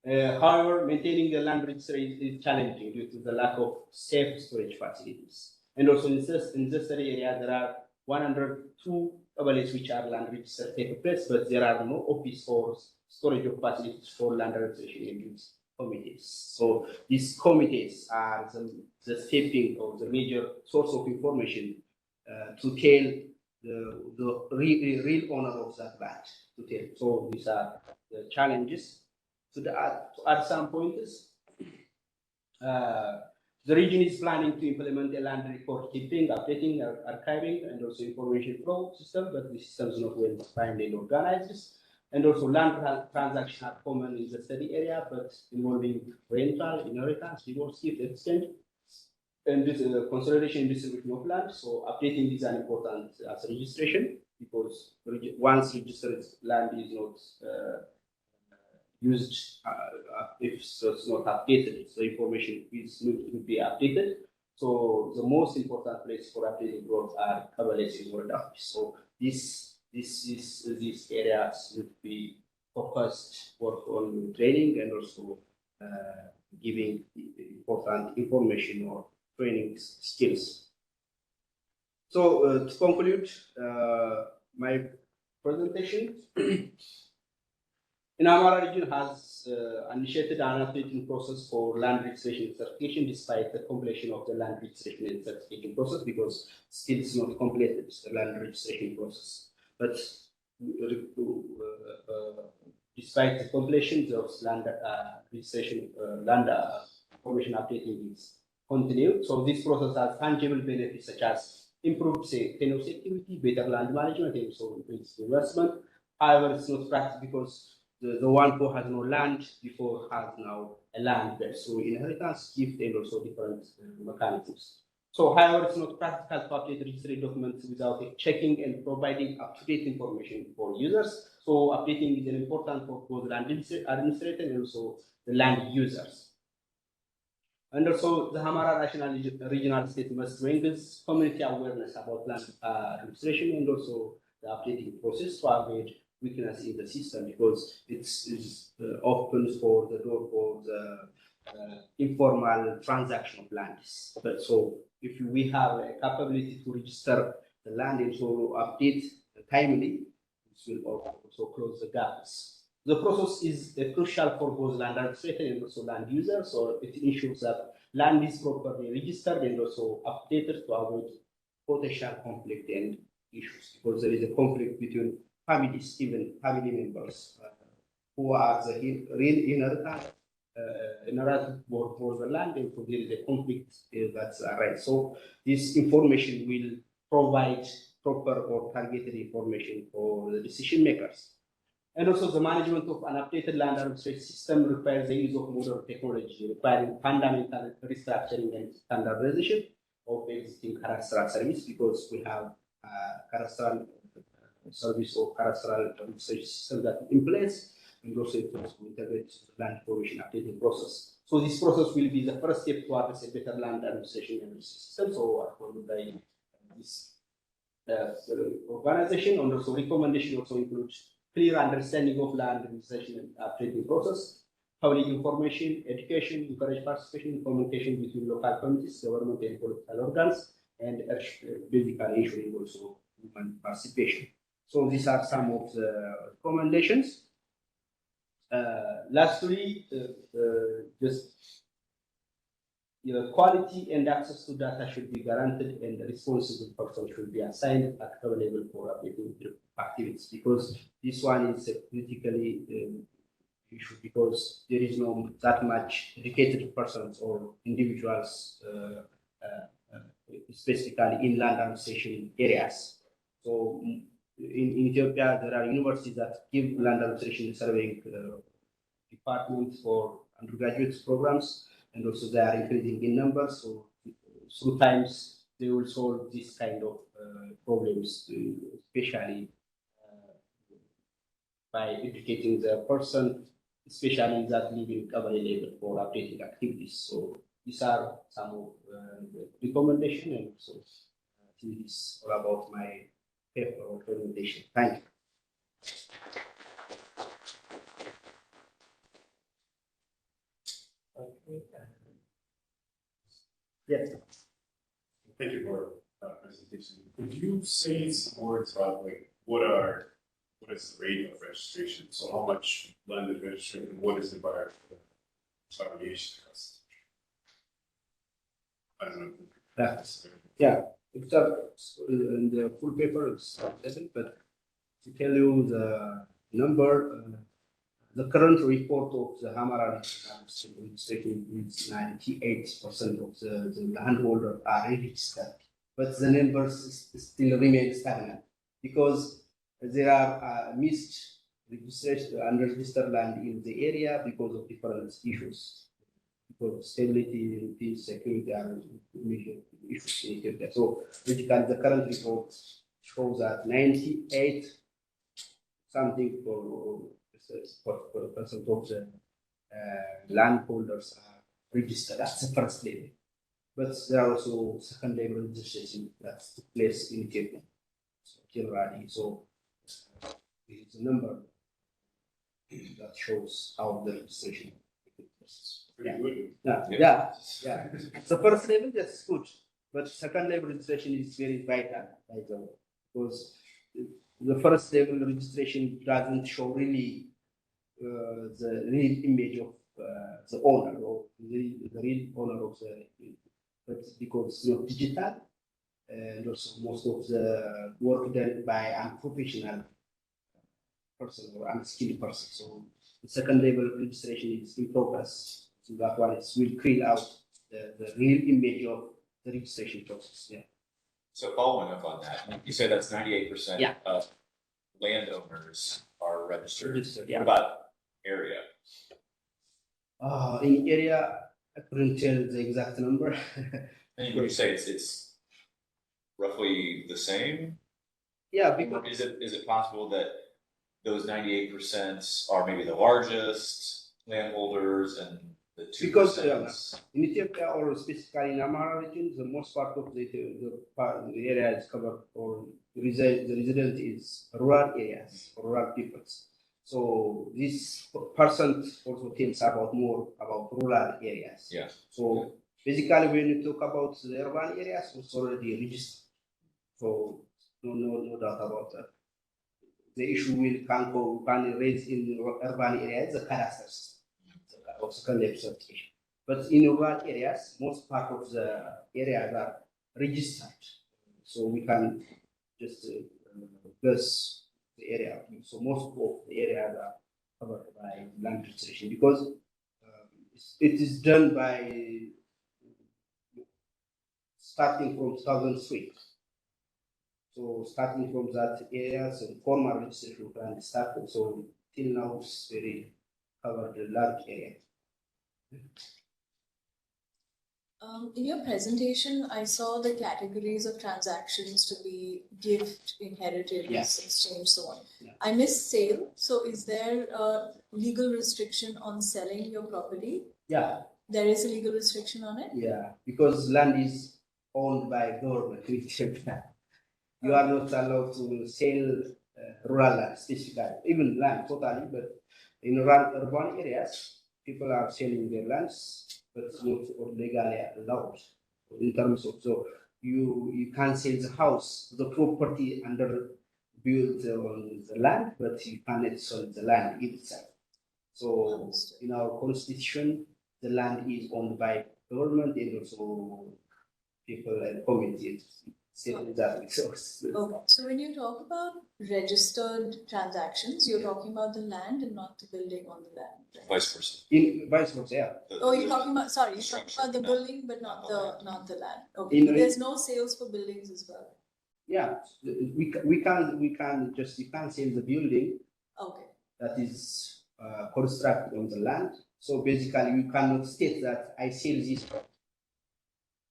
However, maintaining the land registry is challenging due to the lack of safe storage facilities. And also in this area, there are 102 abalets which are land registered take place, but there are no office or storage of facilities for land registration in these committees. So these committees are the shaping or the major source of information to tell the real owner of that land to tell. So these are the challenges. So to add some pointers, the region is planning to implement a land record keeping, updating, archiving, and also information flow system, but the system is not well defined and organized. And also land transactions are common in the study area, but involving rental, inheritance, divorce, gift, exchange, and this consolidation and distribution of land. So updating is an important as registration, because once registered land is not used if it's not updated, so information is need to be updated. So the most important place for updating roads are coverage in road office. So these areas would be focused work on training and also giving important information or training skills. So to conclude my presentation. In Amara region has initiated an updating process for land registration certification, despite the completion of the land registration and certification process, because still it's not completed the land registration process. But despite the completion of land registration, land information updating is continued. So this process has tangible benefits such as improved tenure security, better land management, and so investment. However, it's not practical because the one who has no land before has now a land there. So inheritance, gift, and also different mechanisms. So, however, it's not practical to update registry documents without checking and providing up-to-date information for users. So updating is important for both land administrator and also the land users. And also the Hamara National Regional State must raise community awareness about land administration and also the updating process to avoid weakness in the system, because it opens for the door for the informal transaction of lands. But so if we have a capability to register the land and so update timely, this will also close the gaps. The process is crucial for both land administrator and also land users, so it ensures that land is properly registered and also updated to avoid potential conflict and issues, because there is a conflict between families, even family members who are the real inheritance for the land, and so there is a conflict that's arise. So this information will provide proper or targeted information for the decision makers. And also the management of an updated land administration system requires the use of modern technology, requiring fundamental restructuring and standardization of existing cadastral service, because we have cadastral service or cadastral registration system that is in place, and also it also integrates the land information updating process. So this process will be the first step towards a better land administration and system. So according to this organization, and also recommendation also includes clear understanding of land administration and updating process, public information, education, encourage participation, communication between local communities, government and political organs, and basically ensuring also human participation. So these are some of the recommendations. Lastly, just quality and access to data should be guaranteed, and the responsible person should be assigned at our level for updating activities, because this one is a critically issue, because there is no that much dedicated persons or individuals specifically in land administration areas. So in Ethiopia, there are universities that give land administration surveying departments for undergraduate programs, and also they are increasing in numbers. So sometimes they will solve this kind of problems, especially by educating the person, especially that living available for updating activities. So these are some of the recommendations, and so this is all about my paper or presentation. Thank you. Yes. Thank you for presentation. Could you say some words about like what is the rate of registration? So how much land is registered and what is the buyer variation cost? I don't know. Yeah, it's in the full paper, it's doesn't, but to tell you the number, the current report of the Hamara registration is 98% of the landholder are registered, but the numbers still remain stagnant because there are missed registration unregistered land in the area because of different issues. Because stability, peace, security are major issues in Ethiopia. So basically the current report shows that 98 something for percent of the landholders are registered. That's the first level. But there are also second level registration that took place in Ethiopia. So generally, so it's a number that shows how the registration process. Pretty good. Yeah. So first level, that's good. But second level registration is very vital, because the first level registration doesn't show really the real image of the owner or the real owner of the, but because it's not digital, and also most of the work done by unprofessional person or unskilled person. So the second level registration is in progress. So that one will create out the real image of the registration process. Yeah. So following up on that, you say that's 98% Yeah. of landowners are registered. Yeah. What about area? In area, I couldn't tell the exact number. And would you say it's roughly the same? Yeah, Or because is it possible that those 98% are maybe the largest landholders and the 2%? Because in Ethiopia or specifically in Amhara region, the most part of the area is covered or the resident is rural areas, rural peoples. So this percent also tells more about rural areas. Yeah. So basically, when you talk about the urban areas, it's already registered. So no doubt about that. The issue can raise in urban areas the cadastre system of secondary certification. But in rural areas, most part of the areas are registered. So we can just guess the area. So most of the areas are covered by land registration because it is done by starting from 2003. So starting from that area, so formal registration plan started. So till now, it's very covered a large area. In your presentation, I saw the categories of transactions to be gift, inheritance, exchange, so on. Yeah. I missed sale. So is there a legal restriction on selling your property? Yeah. There is a legal restriction on it? Yeah, because land is owned by government. You are not allowed to sell rural land, specifically, even land totally, but in urban areas, people are selling their lands, but it's not legally allowed. In terms of, so you can't sell the house, the property under built on the land, but you cannot sell the land itself. So in our constitution, the land is owned by government and also people and communities. Okay. So when you talk about registered transactions, you're talking about the land and not the building on the land. Right? Vice versa. Vice versa, yeah. You're talking about you're talking about the building, but not the land. Okay. But there's no sales for buildings as well. Yeah, we can just you can't sell the building. Okay. That is constructed on the land. So basically, you cannot state that I sell this.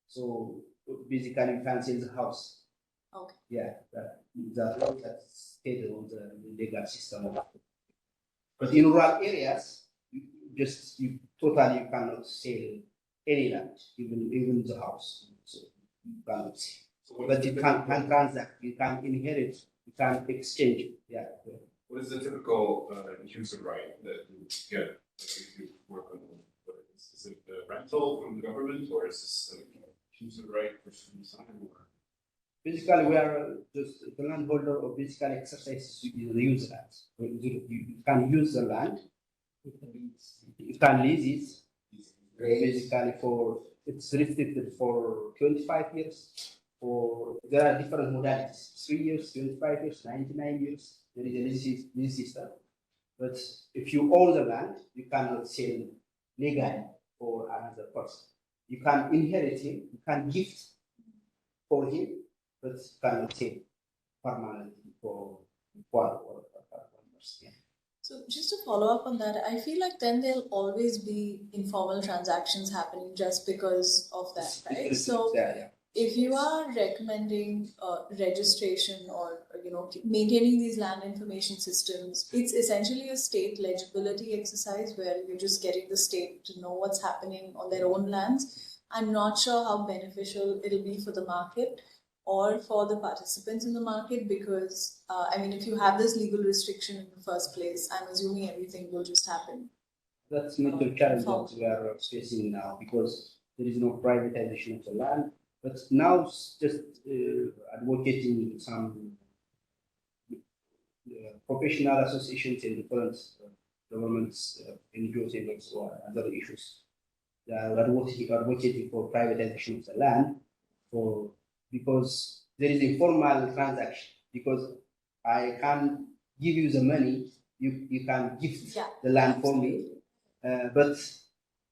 So basically, you can't sell the house. Okay. Yeah, that's stated on the legal system. But in rural areas, you totally cannot sell any land, even the house. So you cannot sell. But you can transact, you can inherit you can exchange it. Yeah. What is the typical user right that you get if you work on what is it a rental from the government or is this a user right for some time or? Basically, we are just the landholder or basically exercises the use rights. You can use the land, you can lease it, basically for, it's restricted for 25 years. For there are different modalities, 3 years, 25 years, 99 years, there is a lease system. But if you own the land, you cannot sell legally for another person. You can inherit him, you can gift for him, but cannot sell permanently for one or person. So just to follow up on that, I feel like then there'll always be informal transactions happening just because of that, right? So if you are recommending registration or maintaining these land information systems, it's essentially a state legibility exercise where you're just getting the state to know what's happening on their own lands. I'm not sure how beneficial it'll be for the market or for the participants in the market because, I mean, if you have this legal restriction in the first place, I'm assuming everything will just happen. That's major challenge that we are facing now because there is no privatization of the land. But now just advocating some professional associations in different governments, NGOs, and also other issues. They are advocating for privatization of the land because there is a formal transaction. Because I can give you the money, you can gift the land for me, but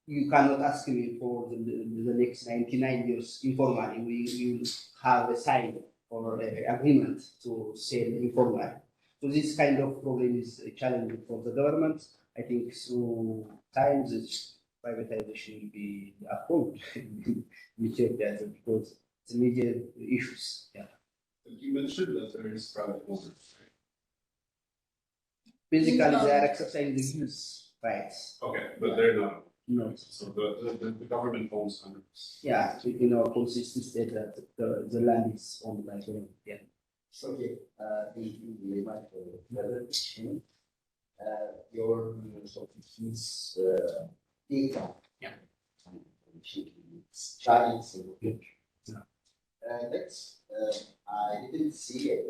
you cannot ask me for the next 99 years informally. We will have a sign or agreement to sell informally. So this kind of problem is a challenge for the government. I think through time, this privatization will be approved in Ethiopia because it's major issues. Yeah. You mentioned that there is private owners. Basically, they are exercising the use rights. Okay, but they're not. No. So the government owns 100%. Yeah, so, you know, consistent state that the land is owned by the government. Yeah. Okay, thank you very much for the presentation. Your sort of his data. Yeah. Charts. Yeah. Next, I didn't see it.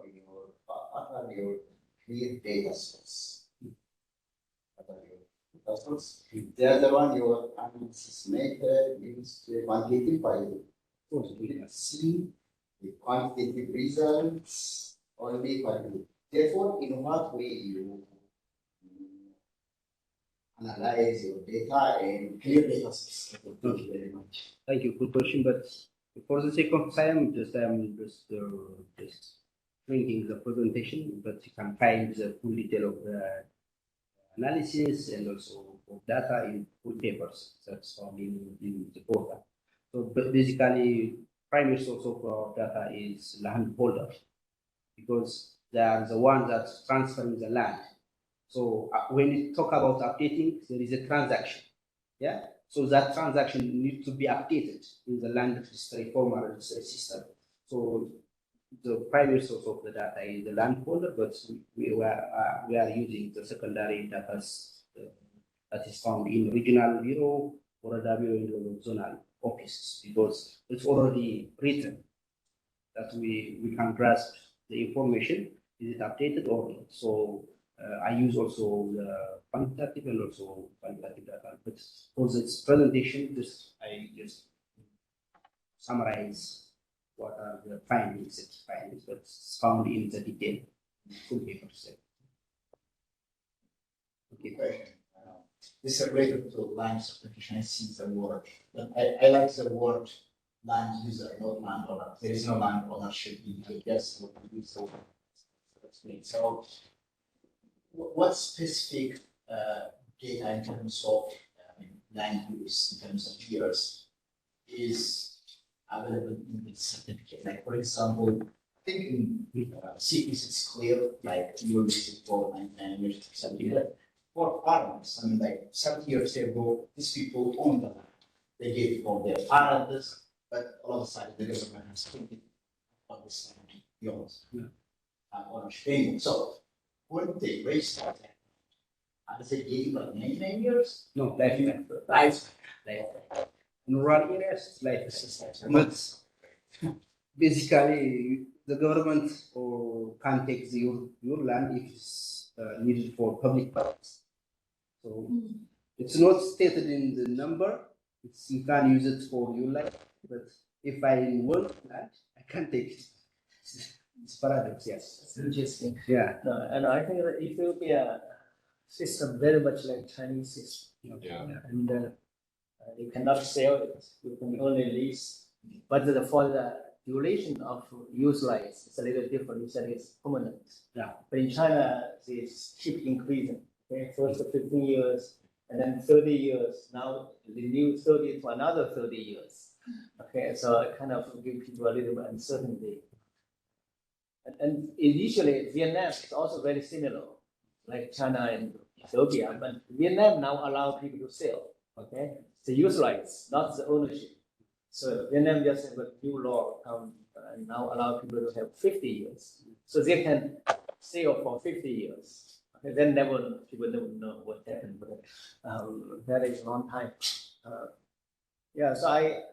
In your what are your clear data source? What are your data source? The other one, your analysis maker is quantitative by see the quantitative results only quantitative. Therefore, in what way you analyze your data and clear data source? Thank you very much. Thank you. Good question, but for the sake of time, just bringing the presentation, but you can find the full detail of the analysis and also of data in full papers that's found in the portal. So basically, primary source of our data is landholder because they are the ones that transferring the land. So when you talk about updating, there is a transaction. Yeah. So that transaction needs to be updated in the land registry formal registry system. So the primary source of the data is the landholder, but we are using the secondary data that is found in regional bureau or a bureau in the zonal offices because it's already written that we can grasp the information. Is it updated or not? So I use also the quantitative and also qualitative data. But for this presentation, I just summarize what are the findings, that's found in the detail full paper set. Okay. Question. This is related to land certification. I see the word. I like the word land user, not land owner. There is no land ownership in here. Yes, we use the word. So, what specific data in terms of land use, in terms of years, is available in this certificate? Like, for example, I think in cities it's clear, like you use it for 99 years or something. Like, for farmers, I mean, like 70 years ago, these people owned the land. They gave it for their parents, but all of a sudden the government has taken on this land beyond. Yeah. ownership. So when they raise that, are they giving like 99 years? No, Life. in rural areas, like but basically the government or can take your land if it's needed for public purpose. So it's not stated in the number. You can use it for your life, but if I want land, I can take it. It's paradox, yes. It's interesting. Yeah. No, and I think that Ethiopia system very much like Chinese system. Yeah. And you cannot sell it, you can only lease. But for the duration of use rights, it's a little different. You said it's permanent. Yeah. But in China, it's keep increasing. Okay, first 15 years, and then 30 years. Now the new 30 to another 30 years. Okay, so it kind of give people a little bit uncertainty. And initially, Vietnam is also very similar, like China and Ethiopia. But Vietnam now allow people to sell. Okay, the use rights, not the ownership. So Vietnam just have a new law and now allow people to have 50 years. So they can sell for 50 years. Okay, then people never know what happened, but that is a long time. Yeah, so I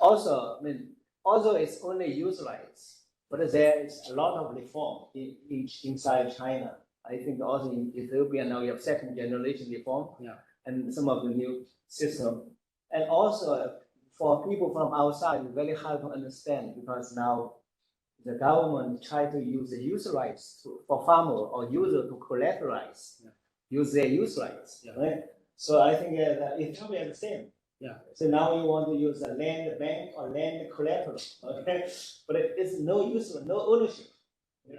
also, I mean, although it's only use rights, but there is a lot of reform inside China. I think also in Ethiopia now you have second generation reform. Yeah. And some of the new system. And also for people from outside, it's very hard to understand because now the government try to use the use rights for farmer or user to collateralize, use their use rights, right? So I think Ethiopia is the same. Yeah. So now you want to use a land bank or land collateral, okay? But it's no use, no ownership,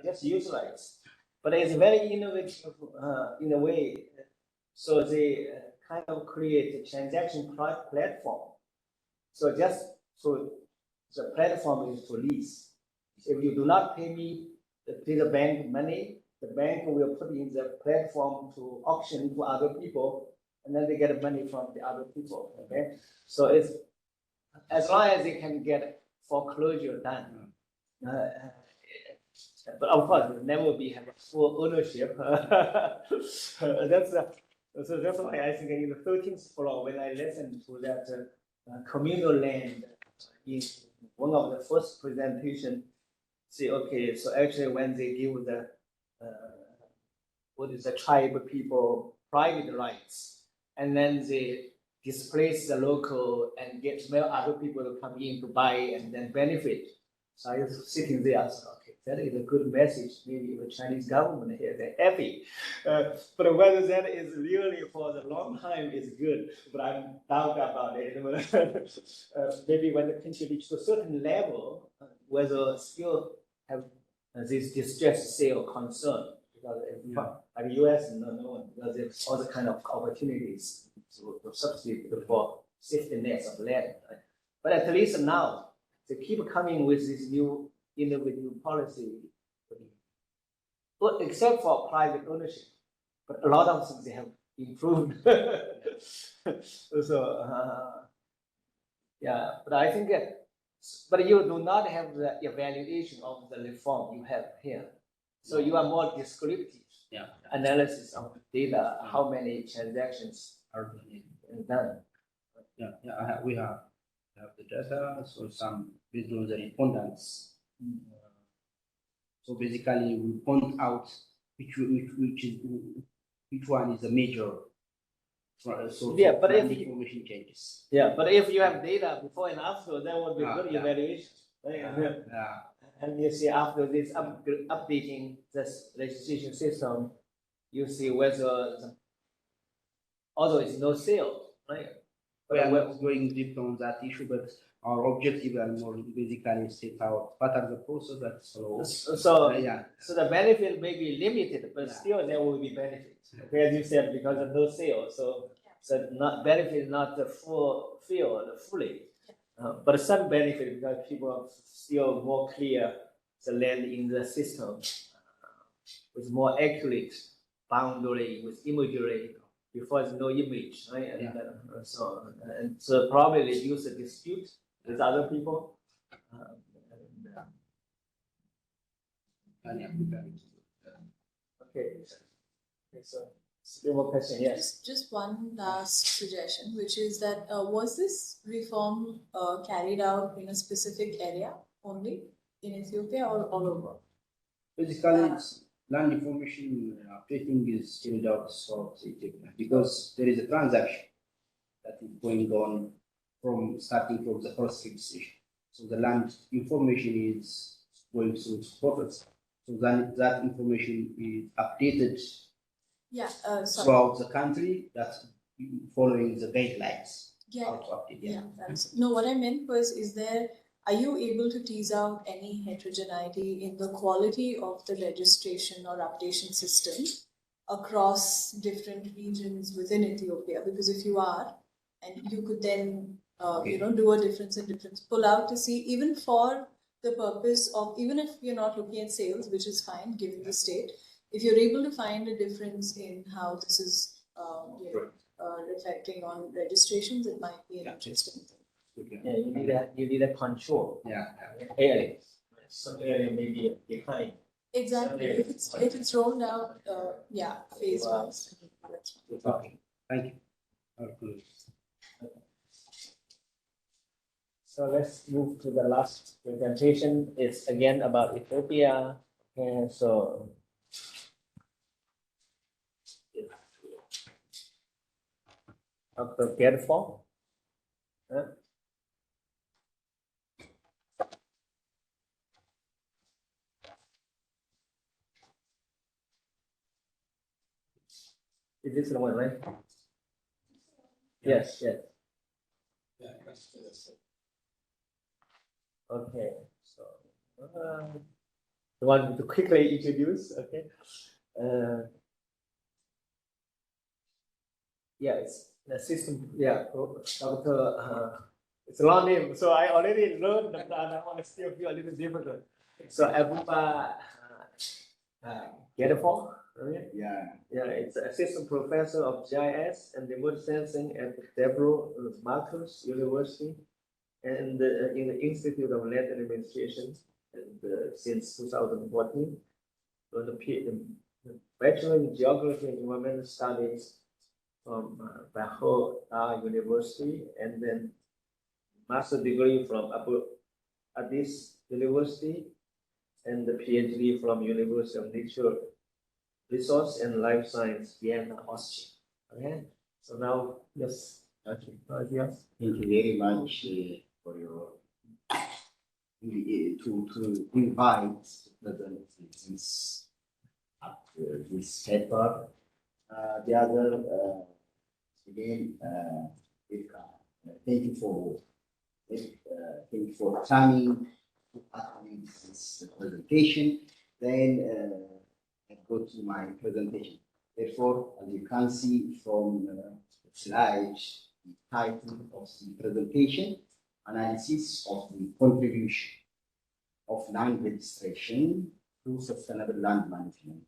just use rights. But it's very innovative in a way. So they kind of create a transaction platform. So the platform is to lease. If you do not pay the bank money, the bank will put in the platform to auction to other people, and then they get money from the other people. Okay, so it's as long as they can get foreclosure done. But of course, it will never be have a full ownership. So that's why I think in the 13th floor, when I listened to that communal land in one of the first presentation, say, okay, so actually when they give the tribal people private rights, and then they displace the local and get other people to come in to buy and then benefit. So I was sitting there, I said, okay, that is a good message. Maybe the Chinese government here, they're happy. But whether that is really for the long time is good, but I'm doubt about it. Maybe when the country reaches a certain level, whether still have this distress sale concern. Because like the US, no one, because there's all the kind of opportunities to substitute for safety nets of land. Right? But at least now, they keep coming with this new innovative policy, but except for private ownership. But a lot of things they have improved. Yeah, but I think, but you do not have the evaluation of the reform you have here. So you are more descriptive analysis of data, how many transactions are done. We have the data, so some based on the respondents. So basically, we point out which one is a major. So yeah, but if information changes. Yeah, but if you have data before and after, that would be good evaluation. Right? And you see after this updating this registration system, you see whether although it's no sale, right? We are not going deep on that issue, but our objective are more basically set out what are the process that follow. So the benefit may be limited, but still there will be benefits. Okay, as you said, because of no sale, so not benefit not the fully, but some benefit because people are still more clear the land in the system with more accurate boundary with imagery. Before there's no image, right? And so probably reduce the dispute with other people. any applicant. Okay. Okay, so still more question, yes. Just one last suggestion, which is that was this reform carried out in a specific area only in Ethiopia or all over? Basically, it's land information updating is carried out throughout Ethiopia because there is a transaction that is going on from starting from the first registration. So the land information is going through the portals. So then that information is updated Yeah, sorry. throughout the country, that's following the guidelines. Yeah, How to update, yeah. No, what I meant was, are you able to tease out any heterogeneity in the quality of the registration or updation system across different regions within Ethiopia? Because if you are, and you could then, do a difference in difference, pull out to see, even for the purpose of, even if you're not looking at sales, which is fine given the state, if you're able to find a difference in how this is, reflecting on registrations, it might be an interesting thing. Okay. Yeah, you need a control. Yeah. Areas. Some area may be behind. Exactly. If it's rolled out, phase wise. Okay. Thank you. Okay. So let's move to the last presentation. It's again about Ethiopia. And so Dr. Gerfo. Is this the one, right? Yes, yes. Okay, so the one to quickly introduce, okay. It's the system, Dr. It's a long name, so I already learned, but I want to still feel a little difficult. So Abuba Gedefo, right? Yeah. Yeah, it's assistant professor of GIS and remote sensing at Deborah Marcus University and in the Institute of Land Administration, and since 2014, for the Bachelor in Geography and Environmental Studies from Bahrain University, and then master degree from Addis University, and the PhD from University of Nature Resource and Life Science, Vienna, Austria. Okay, so now, yes, Thank you very much for your to invite this this paper. The other again, thank you for coming to attend this presentation. Then I go to my presentation. Therefore, as you can see from the slide, the title of the presentation, analysis of the contribution of land registration to sustainable land management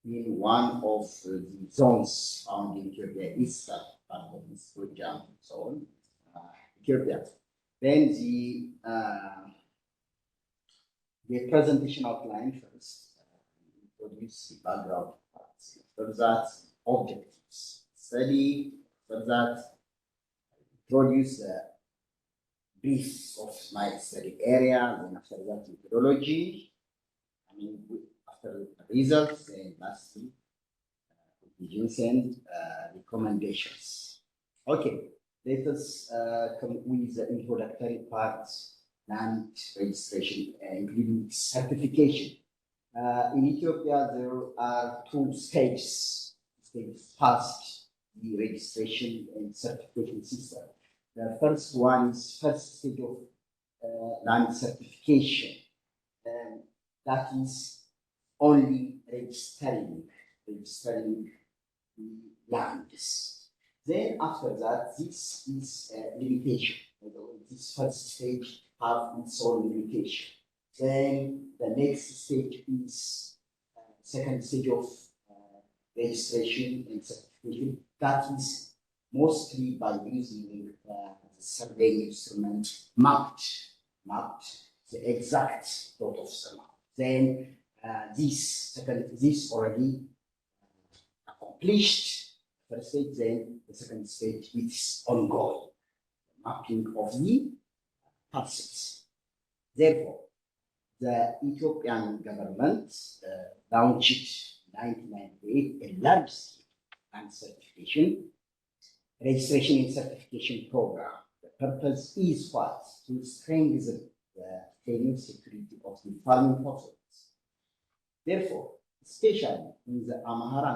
in one of the zones found in Ethiopia, East Gojjam zone, Ethiopia. Then the presentation outline first, introduce the background parts. After that, objectives, study. After that, introduce the brief of my study area. Then after that, methodology. After the results, and lastly, conclusions and recommendations. Okay, let us come with the introductory parts, land registration, including certification. In Ethiopia, there are two stages. First, the registration and certification system. The first one is first stage of land certification. That is only registering the lands. Then after that, this is a limitation. This first stage have its own limitation. Then the next stage is second stage of registration and certification. That is mostly by using the survey instrument mapped the exact dot of the map. Then this already accomplished first stage, then the second stage is ongoing, mapping of the parcels. Therefore, the Ethiopian government launched in 1998 a large-scale land certification, registration and certification program. The purpose is what? To strengthen the tenure security of the farming households. Therefore, especially in the Amhara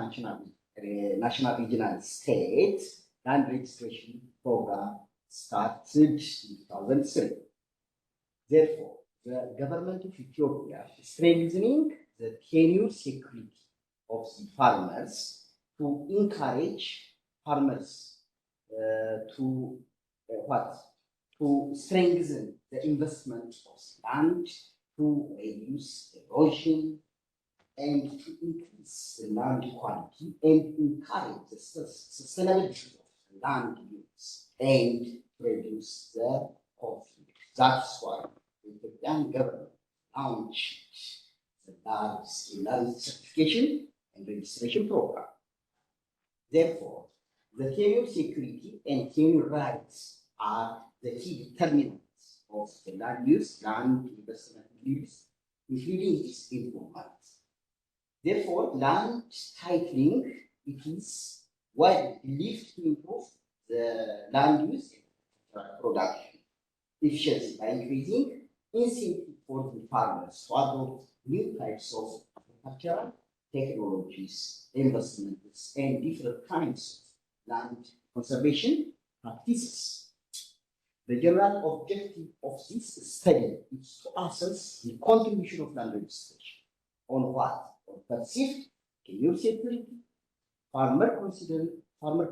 National Regional State, land registration program started in 2003. Therefore, the government of Ethiopia is strengthening the tenure security of the farmers to encourage farmers to strengthen the investment of land, to reduce erosion, and to increase the land quality and encourage the sustainability of land use and reduce the conflict. That's why the young government launched the large-scale land certification and registration program. Therefore, the tenure security and tenure rights are the key determinants of the land use, land investment use, including its improvement. Therefore, land titling, it is widely believed to improve the land use and production efficiency by increasing incentive for the farmers to adopt new types of agricultural technologies, investments, and different kinds of land conservation practices. The general objective of this study is to assess the contribution of land registration on what? On perceived tenure security, farmer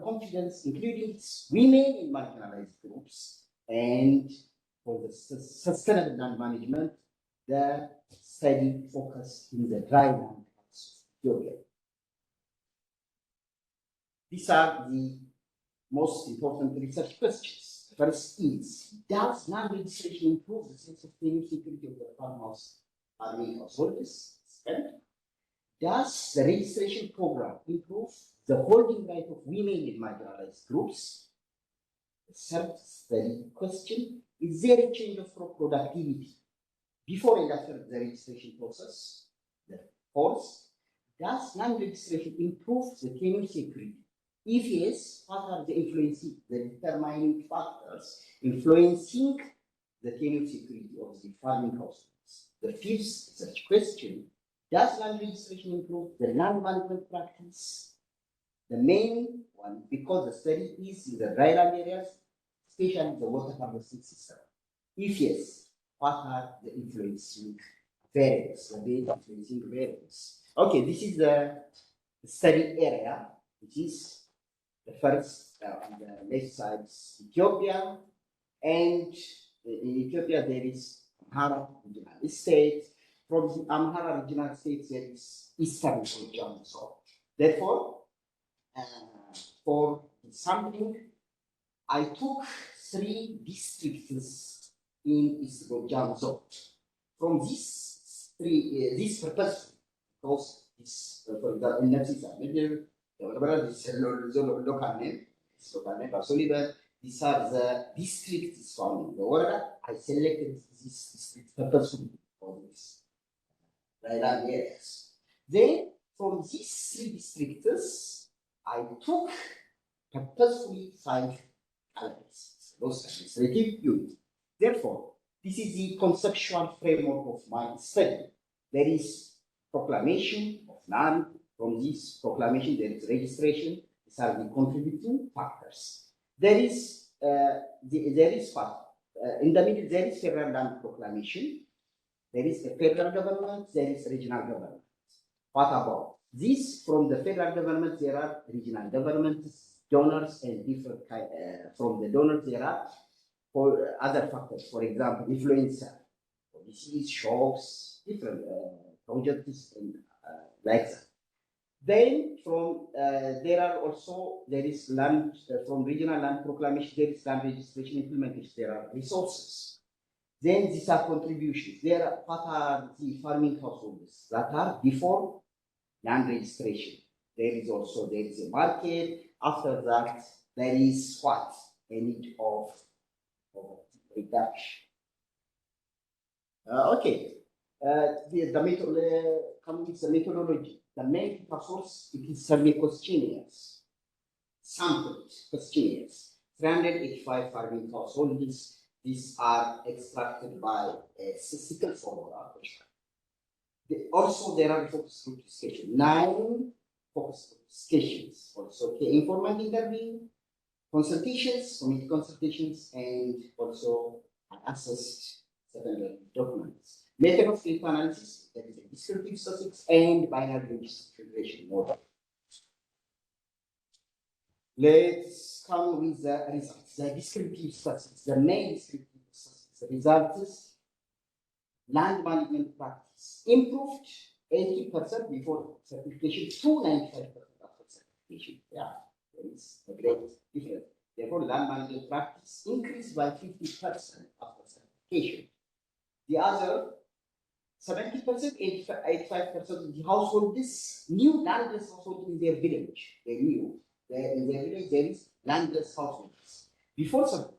confidence, including women in marginalized groups, and for the sustainable land management, the study focused in the dry land parts of Ethiopia. These are the most important research questions. The first is, does land registration improve the sense of tenure security of the farming households? Second, does the registration program improve the holding right of women in marginalized groups? The third study question, is there a change of crop productivity before and after the registration process? The fourth, does land registration improve the tenure security? If yes, what are the determining factors influencing the tenure security of the farming households? The fifth research question, does land registration improve the land management practice? The main one, because the study is in the dry land areas, especially the water harvesting system. If yes, what are the influencing variables, the main influencing variables? Okay, this is the study area, which is the first on the left side is Ethiopia, and in Ethiopia there is Amhara regional state. From the Amhara regional state, there is Eastern Gojjam zone. Therefore, for sampling, I took 3 districts in East Gojjam zone. From these 3, this purpose, because this, for example, in Nepsi, this local name, these are the districts found in the world. I selected this district purposefully for this land areas. Then, from these 3 districts, I took purposefully 5 elements, those administrative units. Therefore, this is the conceptual framework of my study. There is proclamation of land. From this proclamation, there is registration. These are the contributing factors. There is what? In the middle, there is federal land proclamation. There is a federal government. There is regional government. What about this? From the federal government, there are regional governments, donors, and different from the donors, there are for other factors. For example, influencer, policies, shocks, different projects, and like that. Then from there is land from regional land proclamation, there is land registration implementation, there are resources. Then these are contributions. What are the farming households that are before land registration? There is a market. After that, there is what? A need of reduction. Okay. Coming to the methodology. The main source, it is survey questionnaires, sampled questionnaires, 385 farming households. These are extracted by a statistical formula. Also, there are focus group stations, 9 focus group stations. Also, informal interview, consultations, committee consultations, and also assessed secondary documents. Method of data analysis, that is a descriptive statistics and binary regression model. Let's come with the results. The descriptive statistics, the main descriptive statistics, the results, land management practice improved 80% before certification to 95% after certification. Yeah, there is a great difference. Therefore, land management practice increased by 50% after certification. The other 70%, 85% of the household, this new landless household in their village, they knew that in their village there is landless households. Before 70%,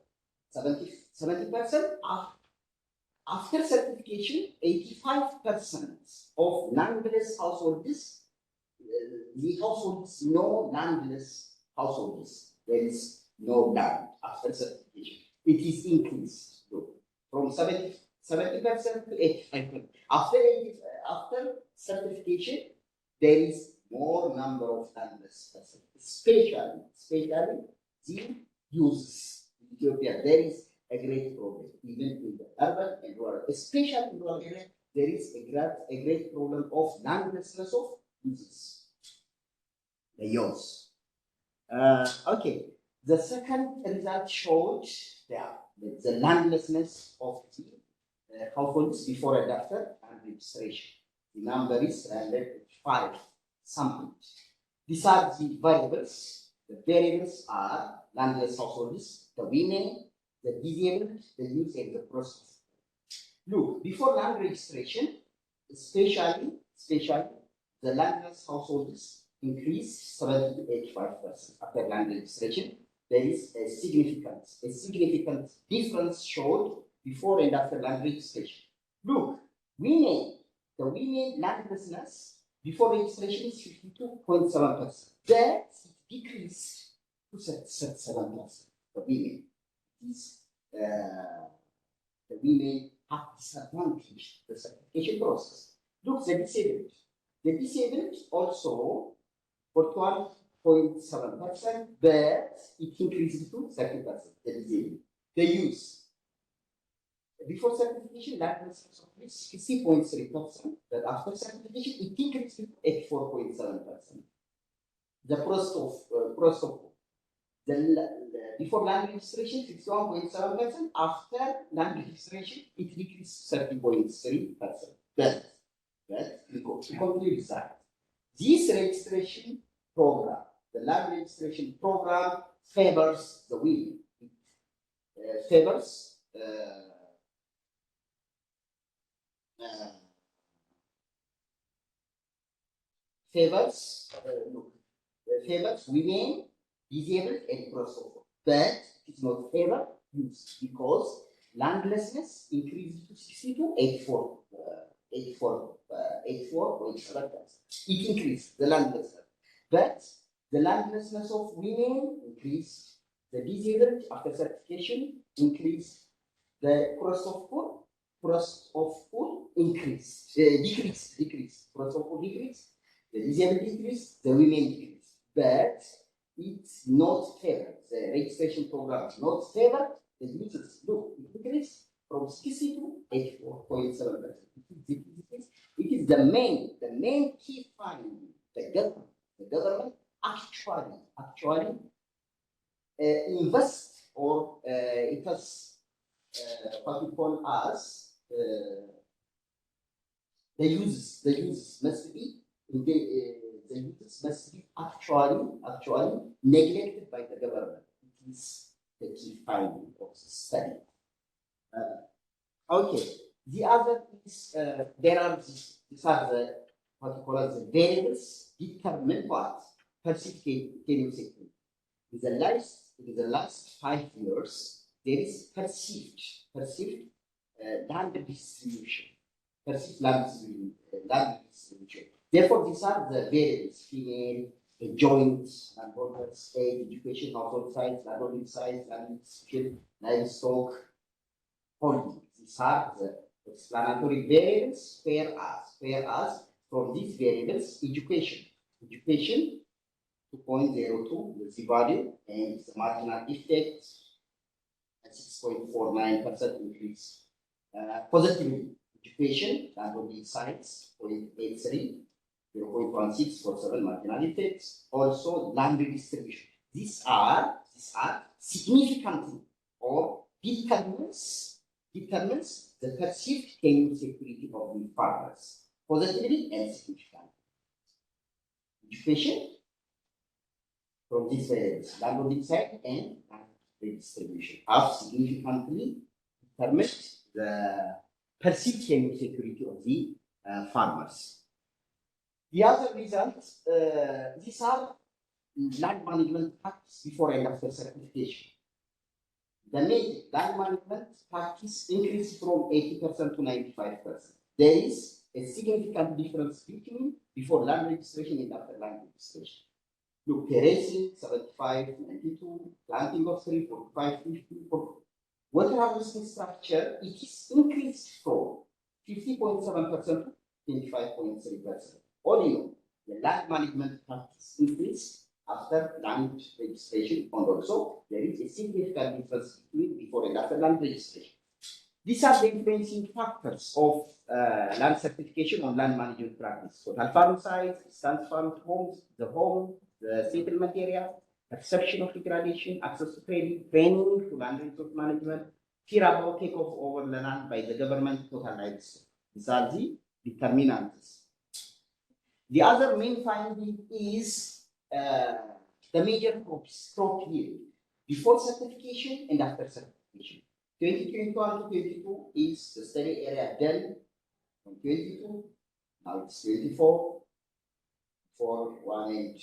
after certification, 85% of landless households, the households, no landless households. There is no land after certification. It is increased from 70% to 85%. After certification, there is more number of landless persons, especially the uses. In Ethiopia, there is a great problem, even in the urban and rural, especially in rural areas, there is a great problem of landlessness of uses. The use. Okay, the second result showed the landlessness of the households before and after and registration. The number is 5 sampled. These are the variables. The variables are landless households, the women, the disabled, the youth, and the process. Look, before land registration, especially the landless households increased 70 to 85%. After land registration, there is a significant difference showed before and after land registration. Look, the women landlessness before registration is 52.7%. That decreased to 7%. The women. The women have disadvantaged the certification process. Look, the disabled. The disabled also 41.7%, but it increased to 30%. The disabled. The youth. Before certification, landlessness of 60.3%, but after certification, it increased to 84.7%. The prostof. Before land registration, 61.7%. After land registration, it decreased 30.3%. But we conclude that this registration program, the land registration program, favors the women. It favors favors women, disabled, and crossover. But it is not favor youth because landlessness increased to 60 to 84.7%. It increased the landlessness, but the landlessness of women increased. The disabled after certification increased. The crossover decreased. Crossover decreased. The disabled decreased. The women decreased. But it's not fair. The registration program is not fair. The users look, it decreased from 60 to 84.7%. It is the main key finding. The government actually invest or it has what we call as the users must be actually neglected by the government. It is the key finding of the study. Okay. The other is there are these are the what you call as the variables determine what perceived security. In the last 5 years, there is perceived land distribution, perceived land distribution. Therefore, these are the variables: female, joint, land borders, age, education, household size, land distribution, livestock, holding. These are the explanatory variables. Whereas from these variables, education 2.02 is the value, and the marginal effect at 6.49% increase. Positively, education, that will be science, 0.83, 0.16 for 7 marginal effects. Also, land redistribution. These are significantly or determines the perceived gain security of the farmers, positively and significantly. Education from these variables, land side and redistribution, have significantly determined the perceived gain security of the farmers. The other results, these are land management practice before and after certification. The main land management practice increased from 80% to 95%. There is a significant difference between before land registration and after land registration. Look, terracing 75, 92, planting of 3, 45, 50. Water harvesting structure, it is increased from 50.7% to 25.3%. All in all, the land management practice increased after land registration, and also there is a significant difference between before and after land registration. These are the influencing factors of land certification on land management practice. Total farm size, distance farm homes, the home, the settlement area, perception of degradation, access to training to land resource management, fear about takeoff over the land by the government, total livestock. These are the determinants. The other main finding is the major crop yield before certification and after certification. 2021 to 22 is the study area done from 22, now it's 24 for 1 and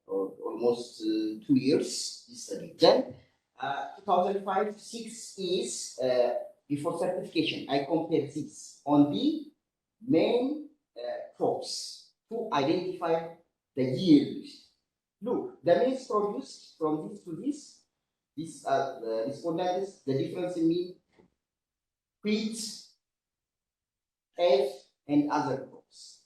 almost 2 years. This study done. 2005 6 is before certification. I compare this on the main crops to identify the yield. Look, the maize produced from this to this, these are the respondents, the difference in mean wheat, F, and other crops.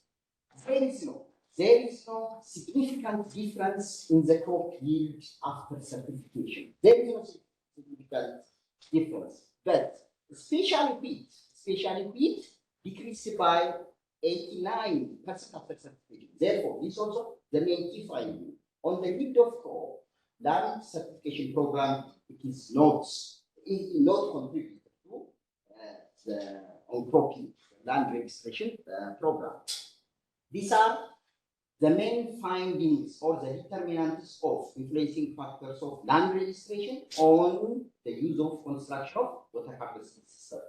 There is no significant difference in the crop yield after certification. There is no significant difference, but especially wheat decreased by 89% after certification. Therefore, this is also the main key finding. On the yield of crop, land certification program, it is not contributed to the on crop yield, land registration program. These are the main findings or the determinants of influencing factors of land registration on the use of construction of water harvesting system.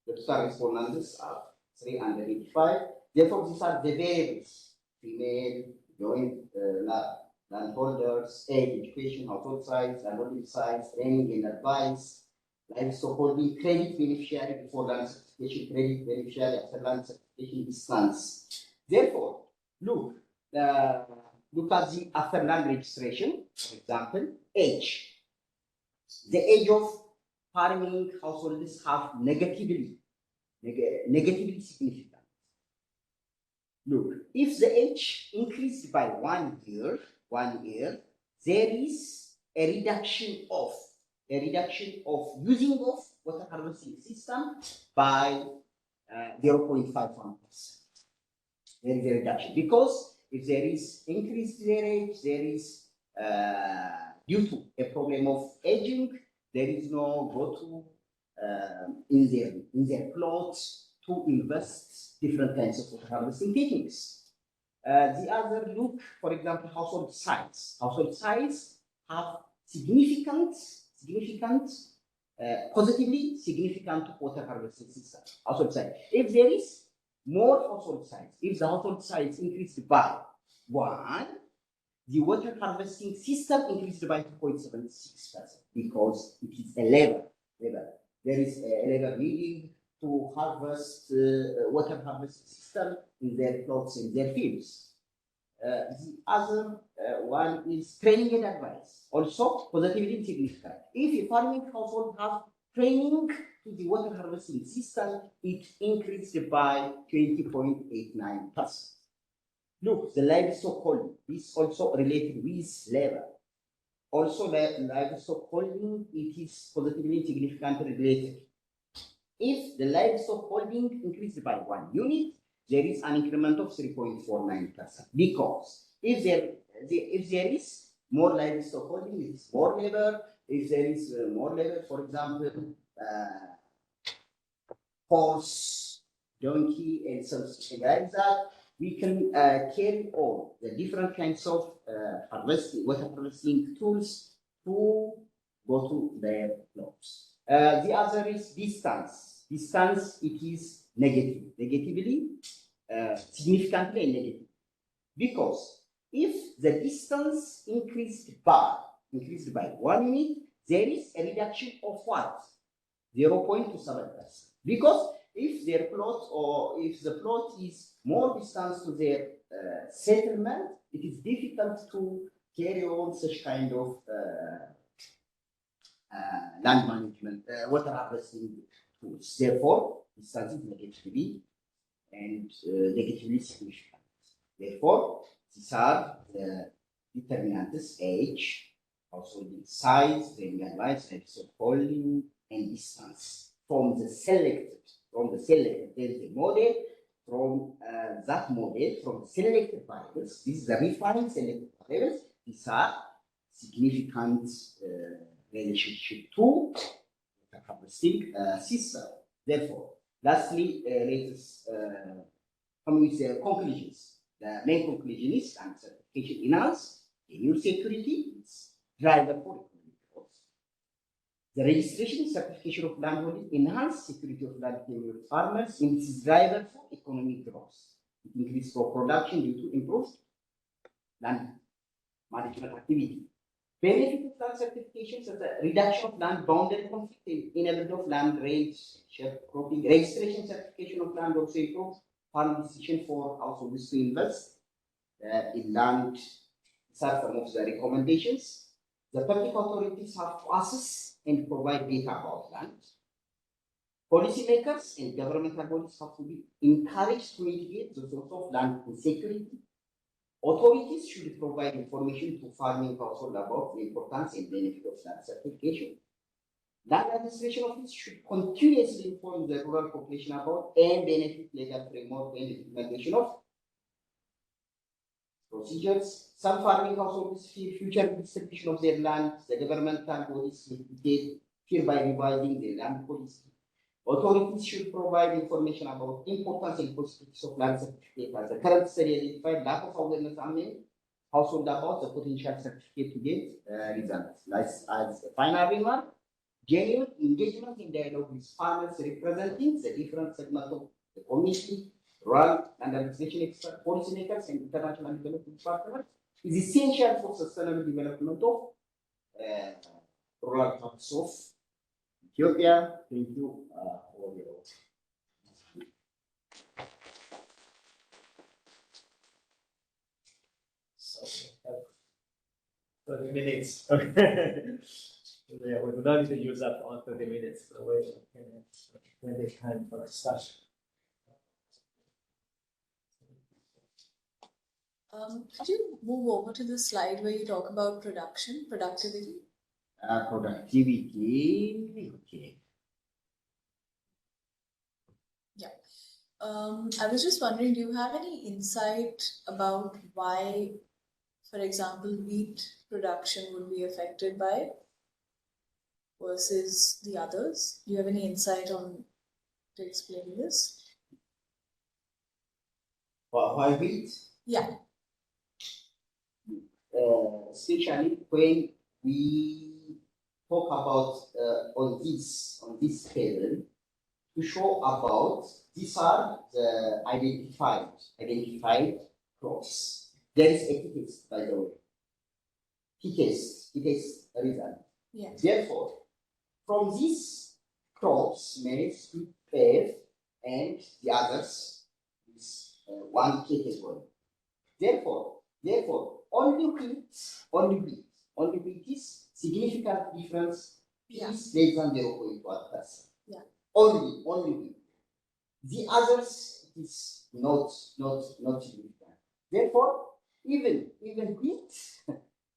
The total respondents are 385. Therefore, these are the variables: female, joint, landholders, age, education, household size, landholding size, training and advice, livestock holding, credit beneficiary before land certification, credit beneficiary after land certification, distance. Therefore, look at the after land registration, for example, age. The age of farming households have negatively significant. Look, if the age increased by 1 year, there is a reduction of using of water harvesting system by 0.51%. There is a reduction because if there is increased their age, there is due to a problem of aging, there is no go to in their plots to invest different kinds of water harvesting techniques. The other look, for example, household size. Household size have significant positively significant water harvesting system, household size. If there is more household size, if the household size increased by 1, the water harvesting system increased by 2.76% because it is a level. There is a level needed to harvest water harvesting system in their plots, in their fields. The other one is training and advice, also positively significant. If a farming household has training to the water harvesting system, it increased by 20.89%. Look, the livestock holding is also related with labor. Also, livestock holding, it is positively significantly related. If the livestock holding increased by 1 unit, there is an increment of 3.49%. Because if there is more livestock holding, it is more labor. If there is more labor, for example, horse, donkey, and something like that, we can carry all the different kinds of water harvesting tools to go to their plots. The other is distance. Distance, it is negatively, significantly negative. Because if the distance increased by 1 unit, there is a reduction of what? 0.27%. Because if their plot, or if the plot is more distance to their settlement, it is difficult to carry on such kind of land management, water harvesting tools. Therefore, distance is negatively and negatively significant. Therefore, these are the determinants: age, household size, training advice, livestock holding, and distance. From the selected, there is a model. From that model, from the selected variables, this is the refined selected variables. These are significant relationship to the harvesting system. Therefore, lastly, let us come with the conclusions. The main conclusion is land certification enhance tenure security, it's driver for economic growth. The registration and certification of landholding enhance security of land tenure farmers, and it is driver for economic growth. It increases crop production due to improved land management activity. Benefit of land certification is the reduction of land boundary conflict, enablement of land range, sharecropping. Registration certification of land also improves farm decision for households to invest in land. These are some of the recommendations. The public authorities have to assess and provide data about land. Policymakers and governmental bodies have to be encouraged to mitigate the source of land insecurity. Authorities should provide information to farming households about the importance and benefit of land certification. Land administration office should continuously inform the rural population about and benefit legal framework and implementation of procedures. Some farming households fear future distribution of their land. The governmental bodies mitigate fear by revising the land policy. Authorities should provide information about importance and possibilities of land certificate. As the current study identified lack of awareness among household about the potential certificate to get results. As a final remark, genuine engagement in dialogue with farmers representing the different segments of the community, rural and administration experts, policymakers, and international development partners is essential for sustainable development of rural parts of Ethiopia. Thank you for your. So, 30 minutes. Okay. Yeah, we don't need to use up all 30 minutes. So we can plenty of time for discussion. Could you move over to the slide where you talk about productivity? Productivity. Okay. Yeah. I was just wondering, do you have any insight about why, for example, wheat production would be affected by it versus the others? Do you have any insight on to explain this? Why wheat? Yeah. Especially when we talk about on this table to show about these are the identified crops. There is a test, by the way. Test result. Yeah. Therefore, from these crops managed to pave and the others is one category. Therefore, only wheat is significant difference Yeah. is less than 0.1%. Yeah. Only wheat. The others is not significant. Therefore, even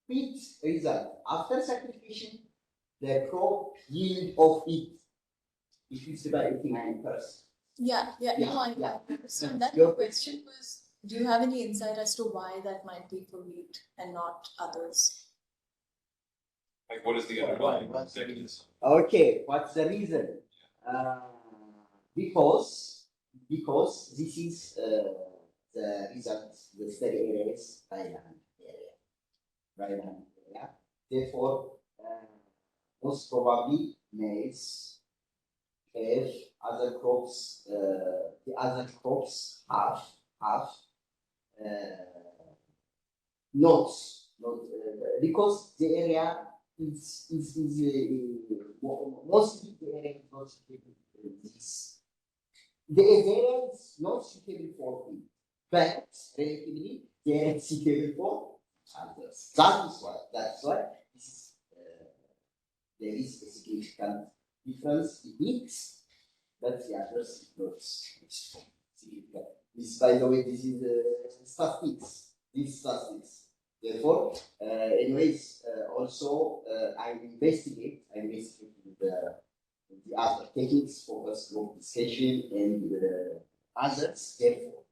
wheat result after certification, the crop yield of wheat is about 89%. Yeah. Yeah, No, I yeah. understand that. Your The question was, do you have any insight as to why that might be for wheat and not others? Like, what is the underlying mechanism? Okay, what's the reason? Because this is the result, the study area is Thailand area. Therefore, most probably maize have other crops. The other crops have not because the area is mostly the area is not suitable for this. The area is not suitable for wheat, but relatively the area is suitable for others. That's why this is, there is a significant difference in wheat, but the others is not significant. This, by the way, this is statistics. This statistics. Therefore, anyways, also I investigate the other techniques, focus group discussion, and others. Therefore,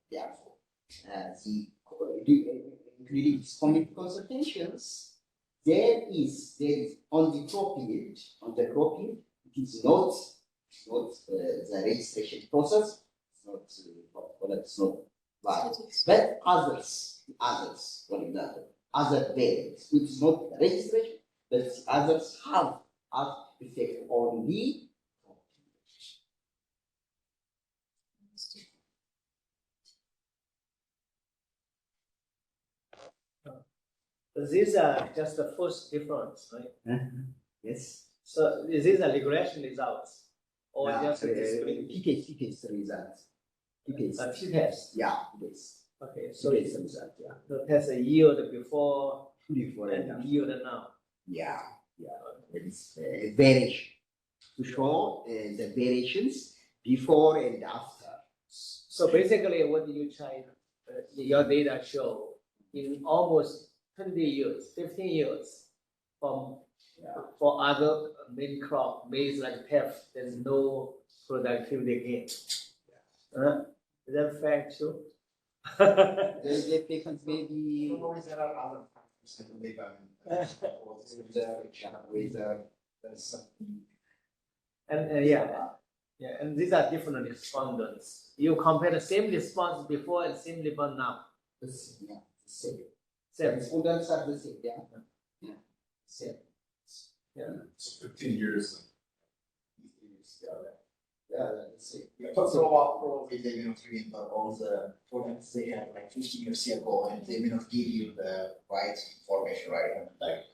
including these community consultations, there is on the crop yield, it is not the registration process. It's not valid. But others, for example, other variants, which is not registration, but others have effect on the These are just the first difference, right? yes. So is this a regression results or just a discrete? PK results. T-test. Yeah, yes. Okay, so PK result, yeah. the test a yield before and and yield now. Yeah. There is a variation to show the variations before and after. So basically, what you try, your data show in almost 20 years, 15 years, for other main crop, maize like teff, there's no productivity gain. Is that fact too? The difference maybe There are other factors that they and these are different respondents. You compare the same response before and same response now. the same. Same. Respondents are the same, same. So 15 years. That's it. Probably they may not remember all the products they had like 15 years ago, and they may not give you the right information, right? And like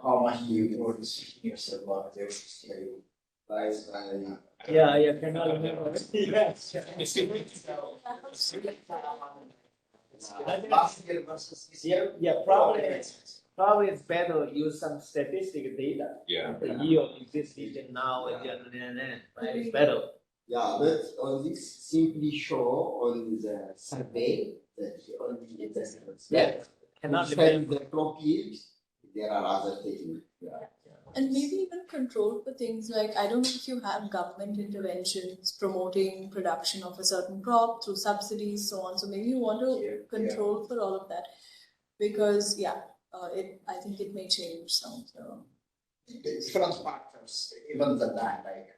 how much do you produce 15 years ago? And they will tell you price and Yeah, you cannot remember. Yes. last year versus this year. Yeah, probably it's better to use some statistic data. Yeah. The yield in this region now and then, right? It's better. Yeah, but on this simply show on the survey that only the testers. Yeah. Cannot remember. The crop yield, there are other things. Yeah. And maybe even control for things like, I don't know if you have government interventions promoting production of a certain crop through subsidies, so on. So maybe you want to control for all of that, because I think it may change some. So. Different factors, even the land, like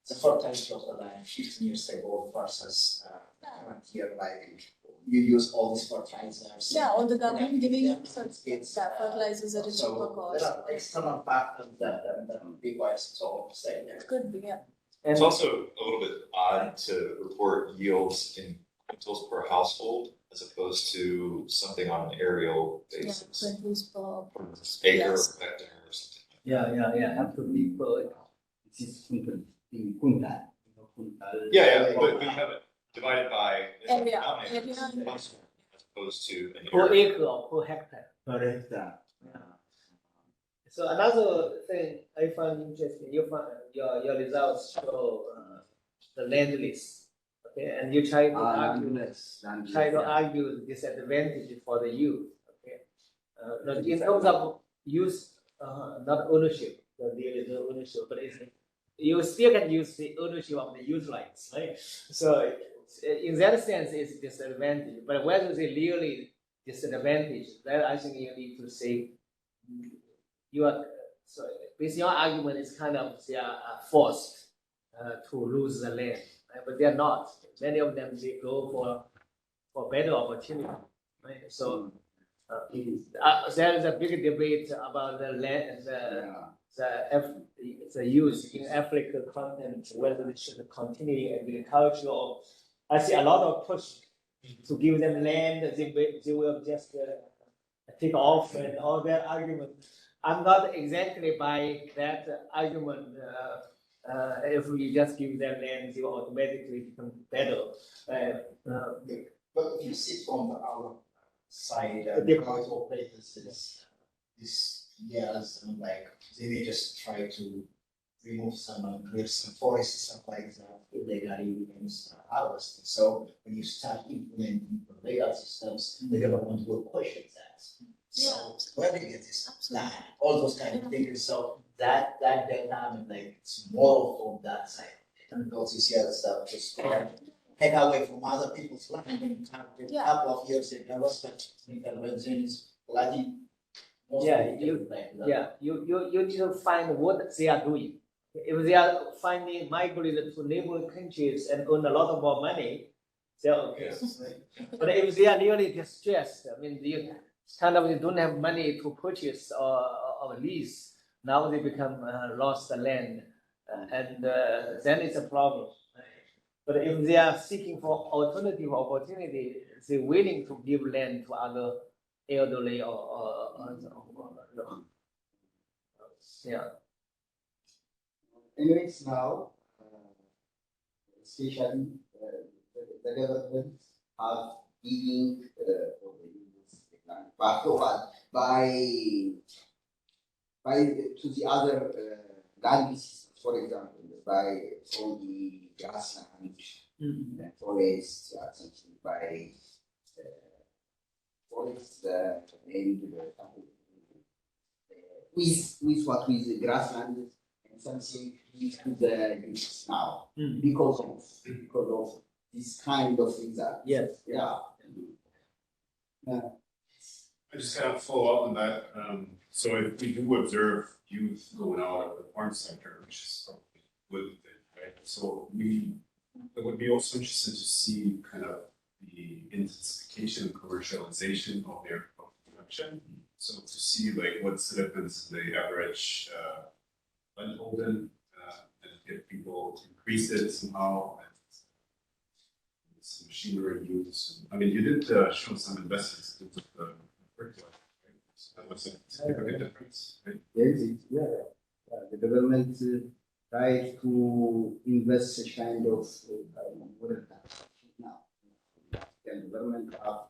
the fertility of the land 15 years ago versus current year, like you use all these fertilizers. Yeah, or the government giving you It's, fertilizers at a cheaper So cost. there are external factors that requires so say there. Could be, yeah. It's also a little bit odd to report yields in quintals per household as opposed to something on an aerial Yeah, basis. quintals per. Acre, Yes. hectare, or something. Yeah, have to be per. This is kuntal, in kuntal. Kuntal. Yeah, but you have it divided by Area, denominator area. as opposed to an Per area. acre or per hectare. Correct. So another thing I find interesting, your results show the land list, okay, and you try to argue the disadvantage for the youth, okay. In terms of use, not ownership, there is no ownership, but you still can use the ownership of the use rights, right? So in that sense, it's disadvantage. But whether it's really disadvantage, that I think you need to say you are. So basically, your argument is kind of they are forced to lose the land, right? But they are not. Many of them they go for better opportunity, right? So there is a big debate about the land, the use in African continent, whether they should continue agriculture or I see a lot of push to give them land. They will just take off and all that argument. I'm not exactly by that argument. If we just give them land, they will automatically become better. But if you see from our side, They- how it operates this years, and like they may just try to remove some and clear some forests, stuff like that, illegally against harvesting. So when you start implementing the legal systems, the government will question that. So where do you get this land? All those kind of things. So that dynamic, like it's more from that side. And because you see other stuff just take away from other people's land. A couple of years ago, interventions, bloody. You need to find what they are doing. If they are finding migrated to neighboring countries and earn a lot more money, they're okay. But if they are really distressed, I mean, they don't have money to purchase or lease. Now they become lost the land, and then it's a problem. But if they are seeking for alternative opportunity, they're willing to give land to other elderly or yeah. Anyways, now, especially the government have giving for the youth by to the other land systems, for example, from the grassland, forests, something by forests and with the grassland and something to the youth now because of this kind of things that I just kind of follow up on that. So if we do observe youth going out of the farm sector, which is probably a good thing, right? So it would be also interesting to see kind of the intensification and commercialization of their production. So to see like what's the difference in the average landholding, and get people to increase it somehow. Some machinery use. I mean, you did show some investments in terms of the curriculum, right? So that was a significant difference, right? The government tries to invest a kind of now. The government have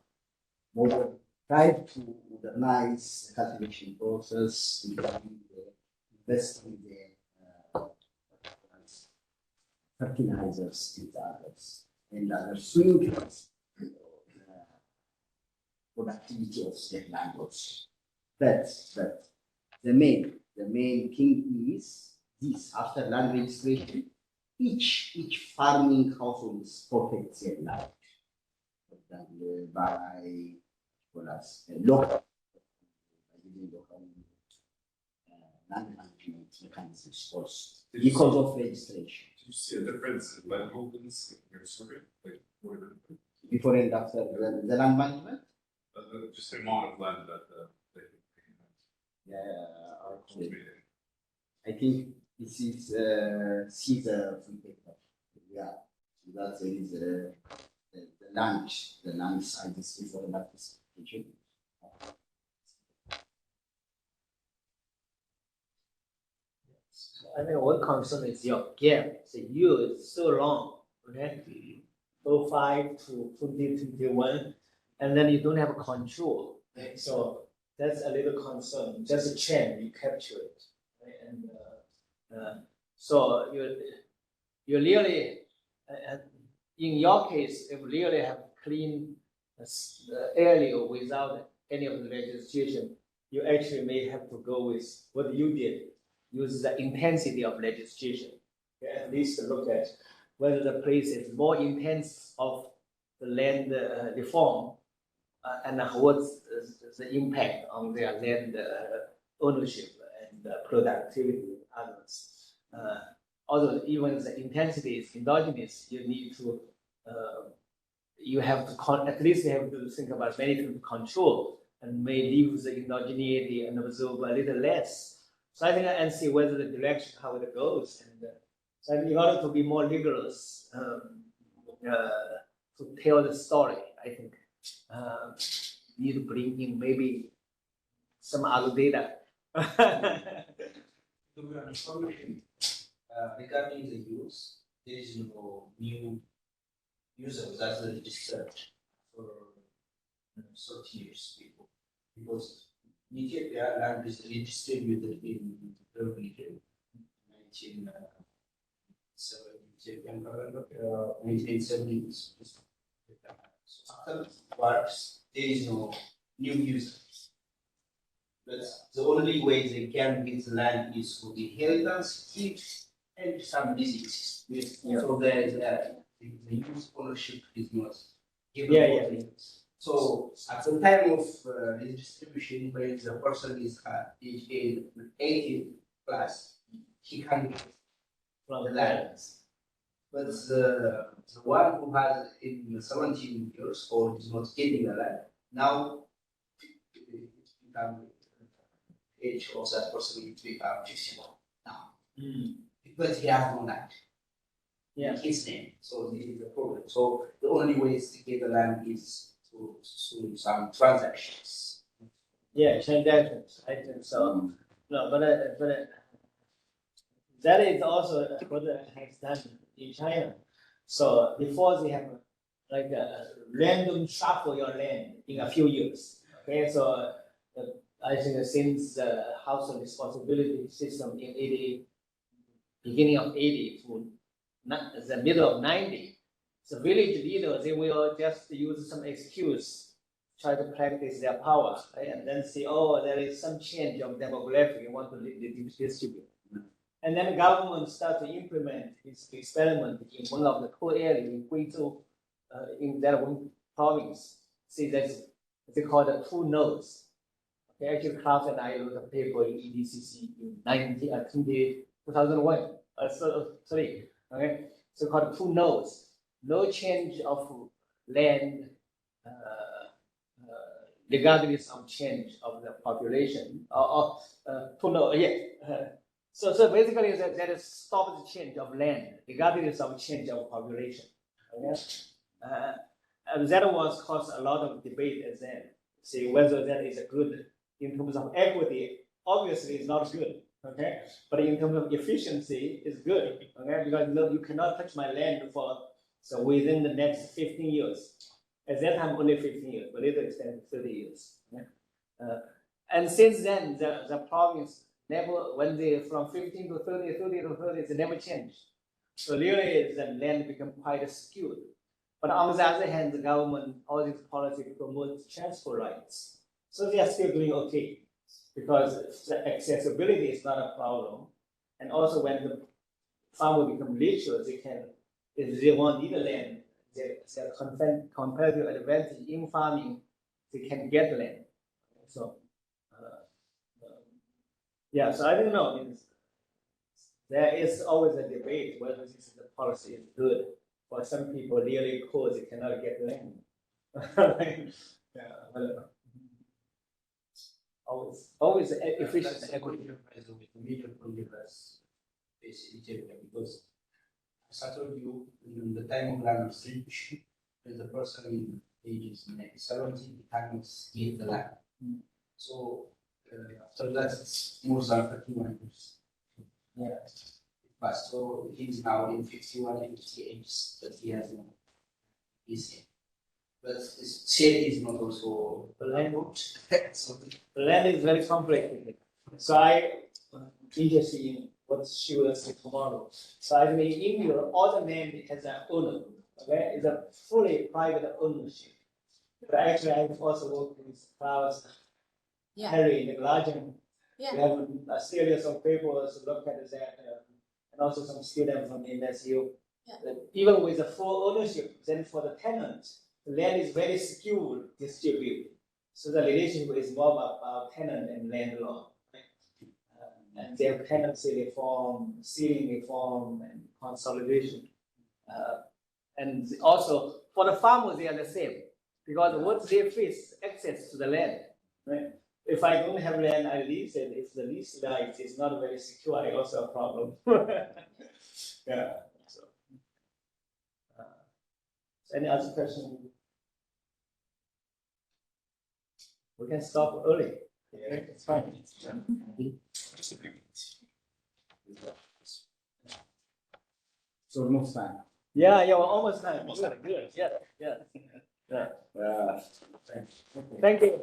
more tried to modernize the cultivation process, invest in the fertilizers and other swing productivity of the language. That's the main thing is this. After land registration, each farming household protects their land by local land management mechanisms also because of registration. Do you see a difference in landholdings in your survey? Like, before and after the land management. Just the amount of land that Yeah, okay. I think this is Caesar from paper. Yeah, so that is the land side is before and after specification. I think one concern is your gap. The year is so long, okay? 05 to 2021, and then you don't have control. Right? So that's a little concern. Just a trend, you capture it. Right? And so you really, in your case, if you really have clean area without any of the legislation, you actually may have to go with what you did, use the intensity of legislation. Okay? At least look at whether the place is more intense of the land reform and what's the impact on their land ownership and productivity and others. Although even the intensity is endogenous, you need to you have to at least you have to think about management control and may leave the endogeneity and absorb a little less. So I think and see whether the direction how it goes. And so in order to be more rigorous to tell the story, I think need to bring in maybe some other data. Regarding the use, there is no new users that are registered for 30 years before. Because in Ethiopia, land is redistributed in the region 1970s. So after works, there is no new users. But the only way they can get the land is for the inheritance, gifts, and some diseases. So there is the use ownership is not given. So at the time of redistribution, when the person is age 18 plus, he can get from the land. But the one who has in 17 years old is not getting the land, now it become age of that person will become 51 now. Because he has no land. Yeah. His name. So this is the problem. So the only way is to get the land is through some transactions. Yeah, transactions. I think so. No, but that is also what has done in China. So before they have like a random shuffle your land in a few years. Okay, so I think since the household responsibility system in 80, beginning of 80 to the middle of 90, the village leaders, they will just use some excuse, try to practice their power, right? And then say, oh, there is some change of demographic, you want to distribute. And then the government start to implement this experiment in one of the core areas in Guizhou, in that one province. See, they call it 2 nodes. Okay, actually, Klaus and I wrote a paper in EDCC in 2001. Sorry. Okay, so called 2 nodes. No change of land, regardless of change of the population. 2 nodes. Yeah. So basically, that is stop the change of land, regardless of change of population. Okay? And that was caused a lot of debate as then. See whether that is a good in terms of equity. Obviously, it's not good. Okay, but in terms of efficiency, it's good. Okay, because you cannot touch my land so within the next 15 years. At that time, only 15 years, but later extended 30 years. Okay? And since then, the province never, when they from 15 to 30, 30 to 30, it never changed. So really, the land became quite skewed. But on the other hand, the government, all these policies promote transfer rights. So they are still doing okay, because the accessibility is not a problem. And also when the farmer become richer, they can, if they want need the land, their competitive advantage in farming, they can get the land. So, yeah, so I don't know. There is always a debate whether this policy is good for some people really cold, they cannot get land. Yeah, well, always efficient. That's a good comparison with the medium polygamous base in Ethiopia, because as I told you, in the time of land restriction, when the person in ages 70, he cannot get the land. So after that, it's more than 31 years. Yeah. But so he's now in 51 and 58, but he has no easy. But share is not also The land, so the land is very complicated. So I interested in what she will say tomorrow. So I mean, in India, all the land has an owner. Okay, it's a fully private ownership. But actually, I've also worked with Klaus, Yeah. Harry in the Gojjam. Yeah. We have a series of papers to look at that, and also some students from MSU. Yeah. That even with the full ownership, then for the tenant, the land is very skewed distributed. So the relationship is more about tenant and landlord. And their tenancy reform, ceiling reform, and consolidation. And also for the farmers, they are the same, because what they face access to the land. Right? If I don't have land, I lease it. If the lease right is not very secure, I also have a problem. Yeah. So, any other question? We can stop early. Yeah, it's fine. Just a few minutes. So almost time. Yeah, we're almost done. Good. Yeah. Thank you.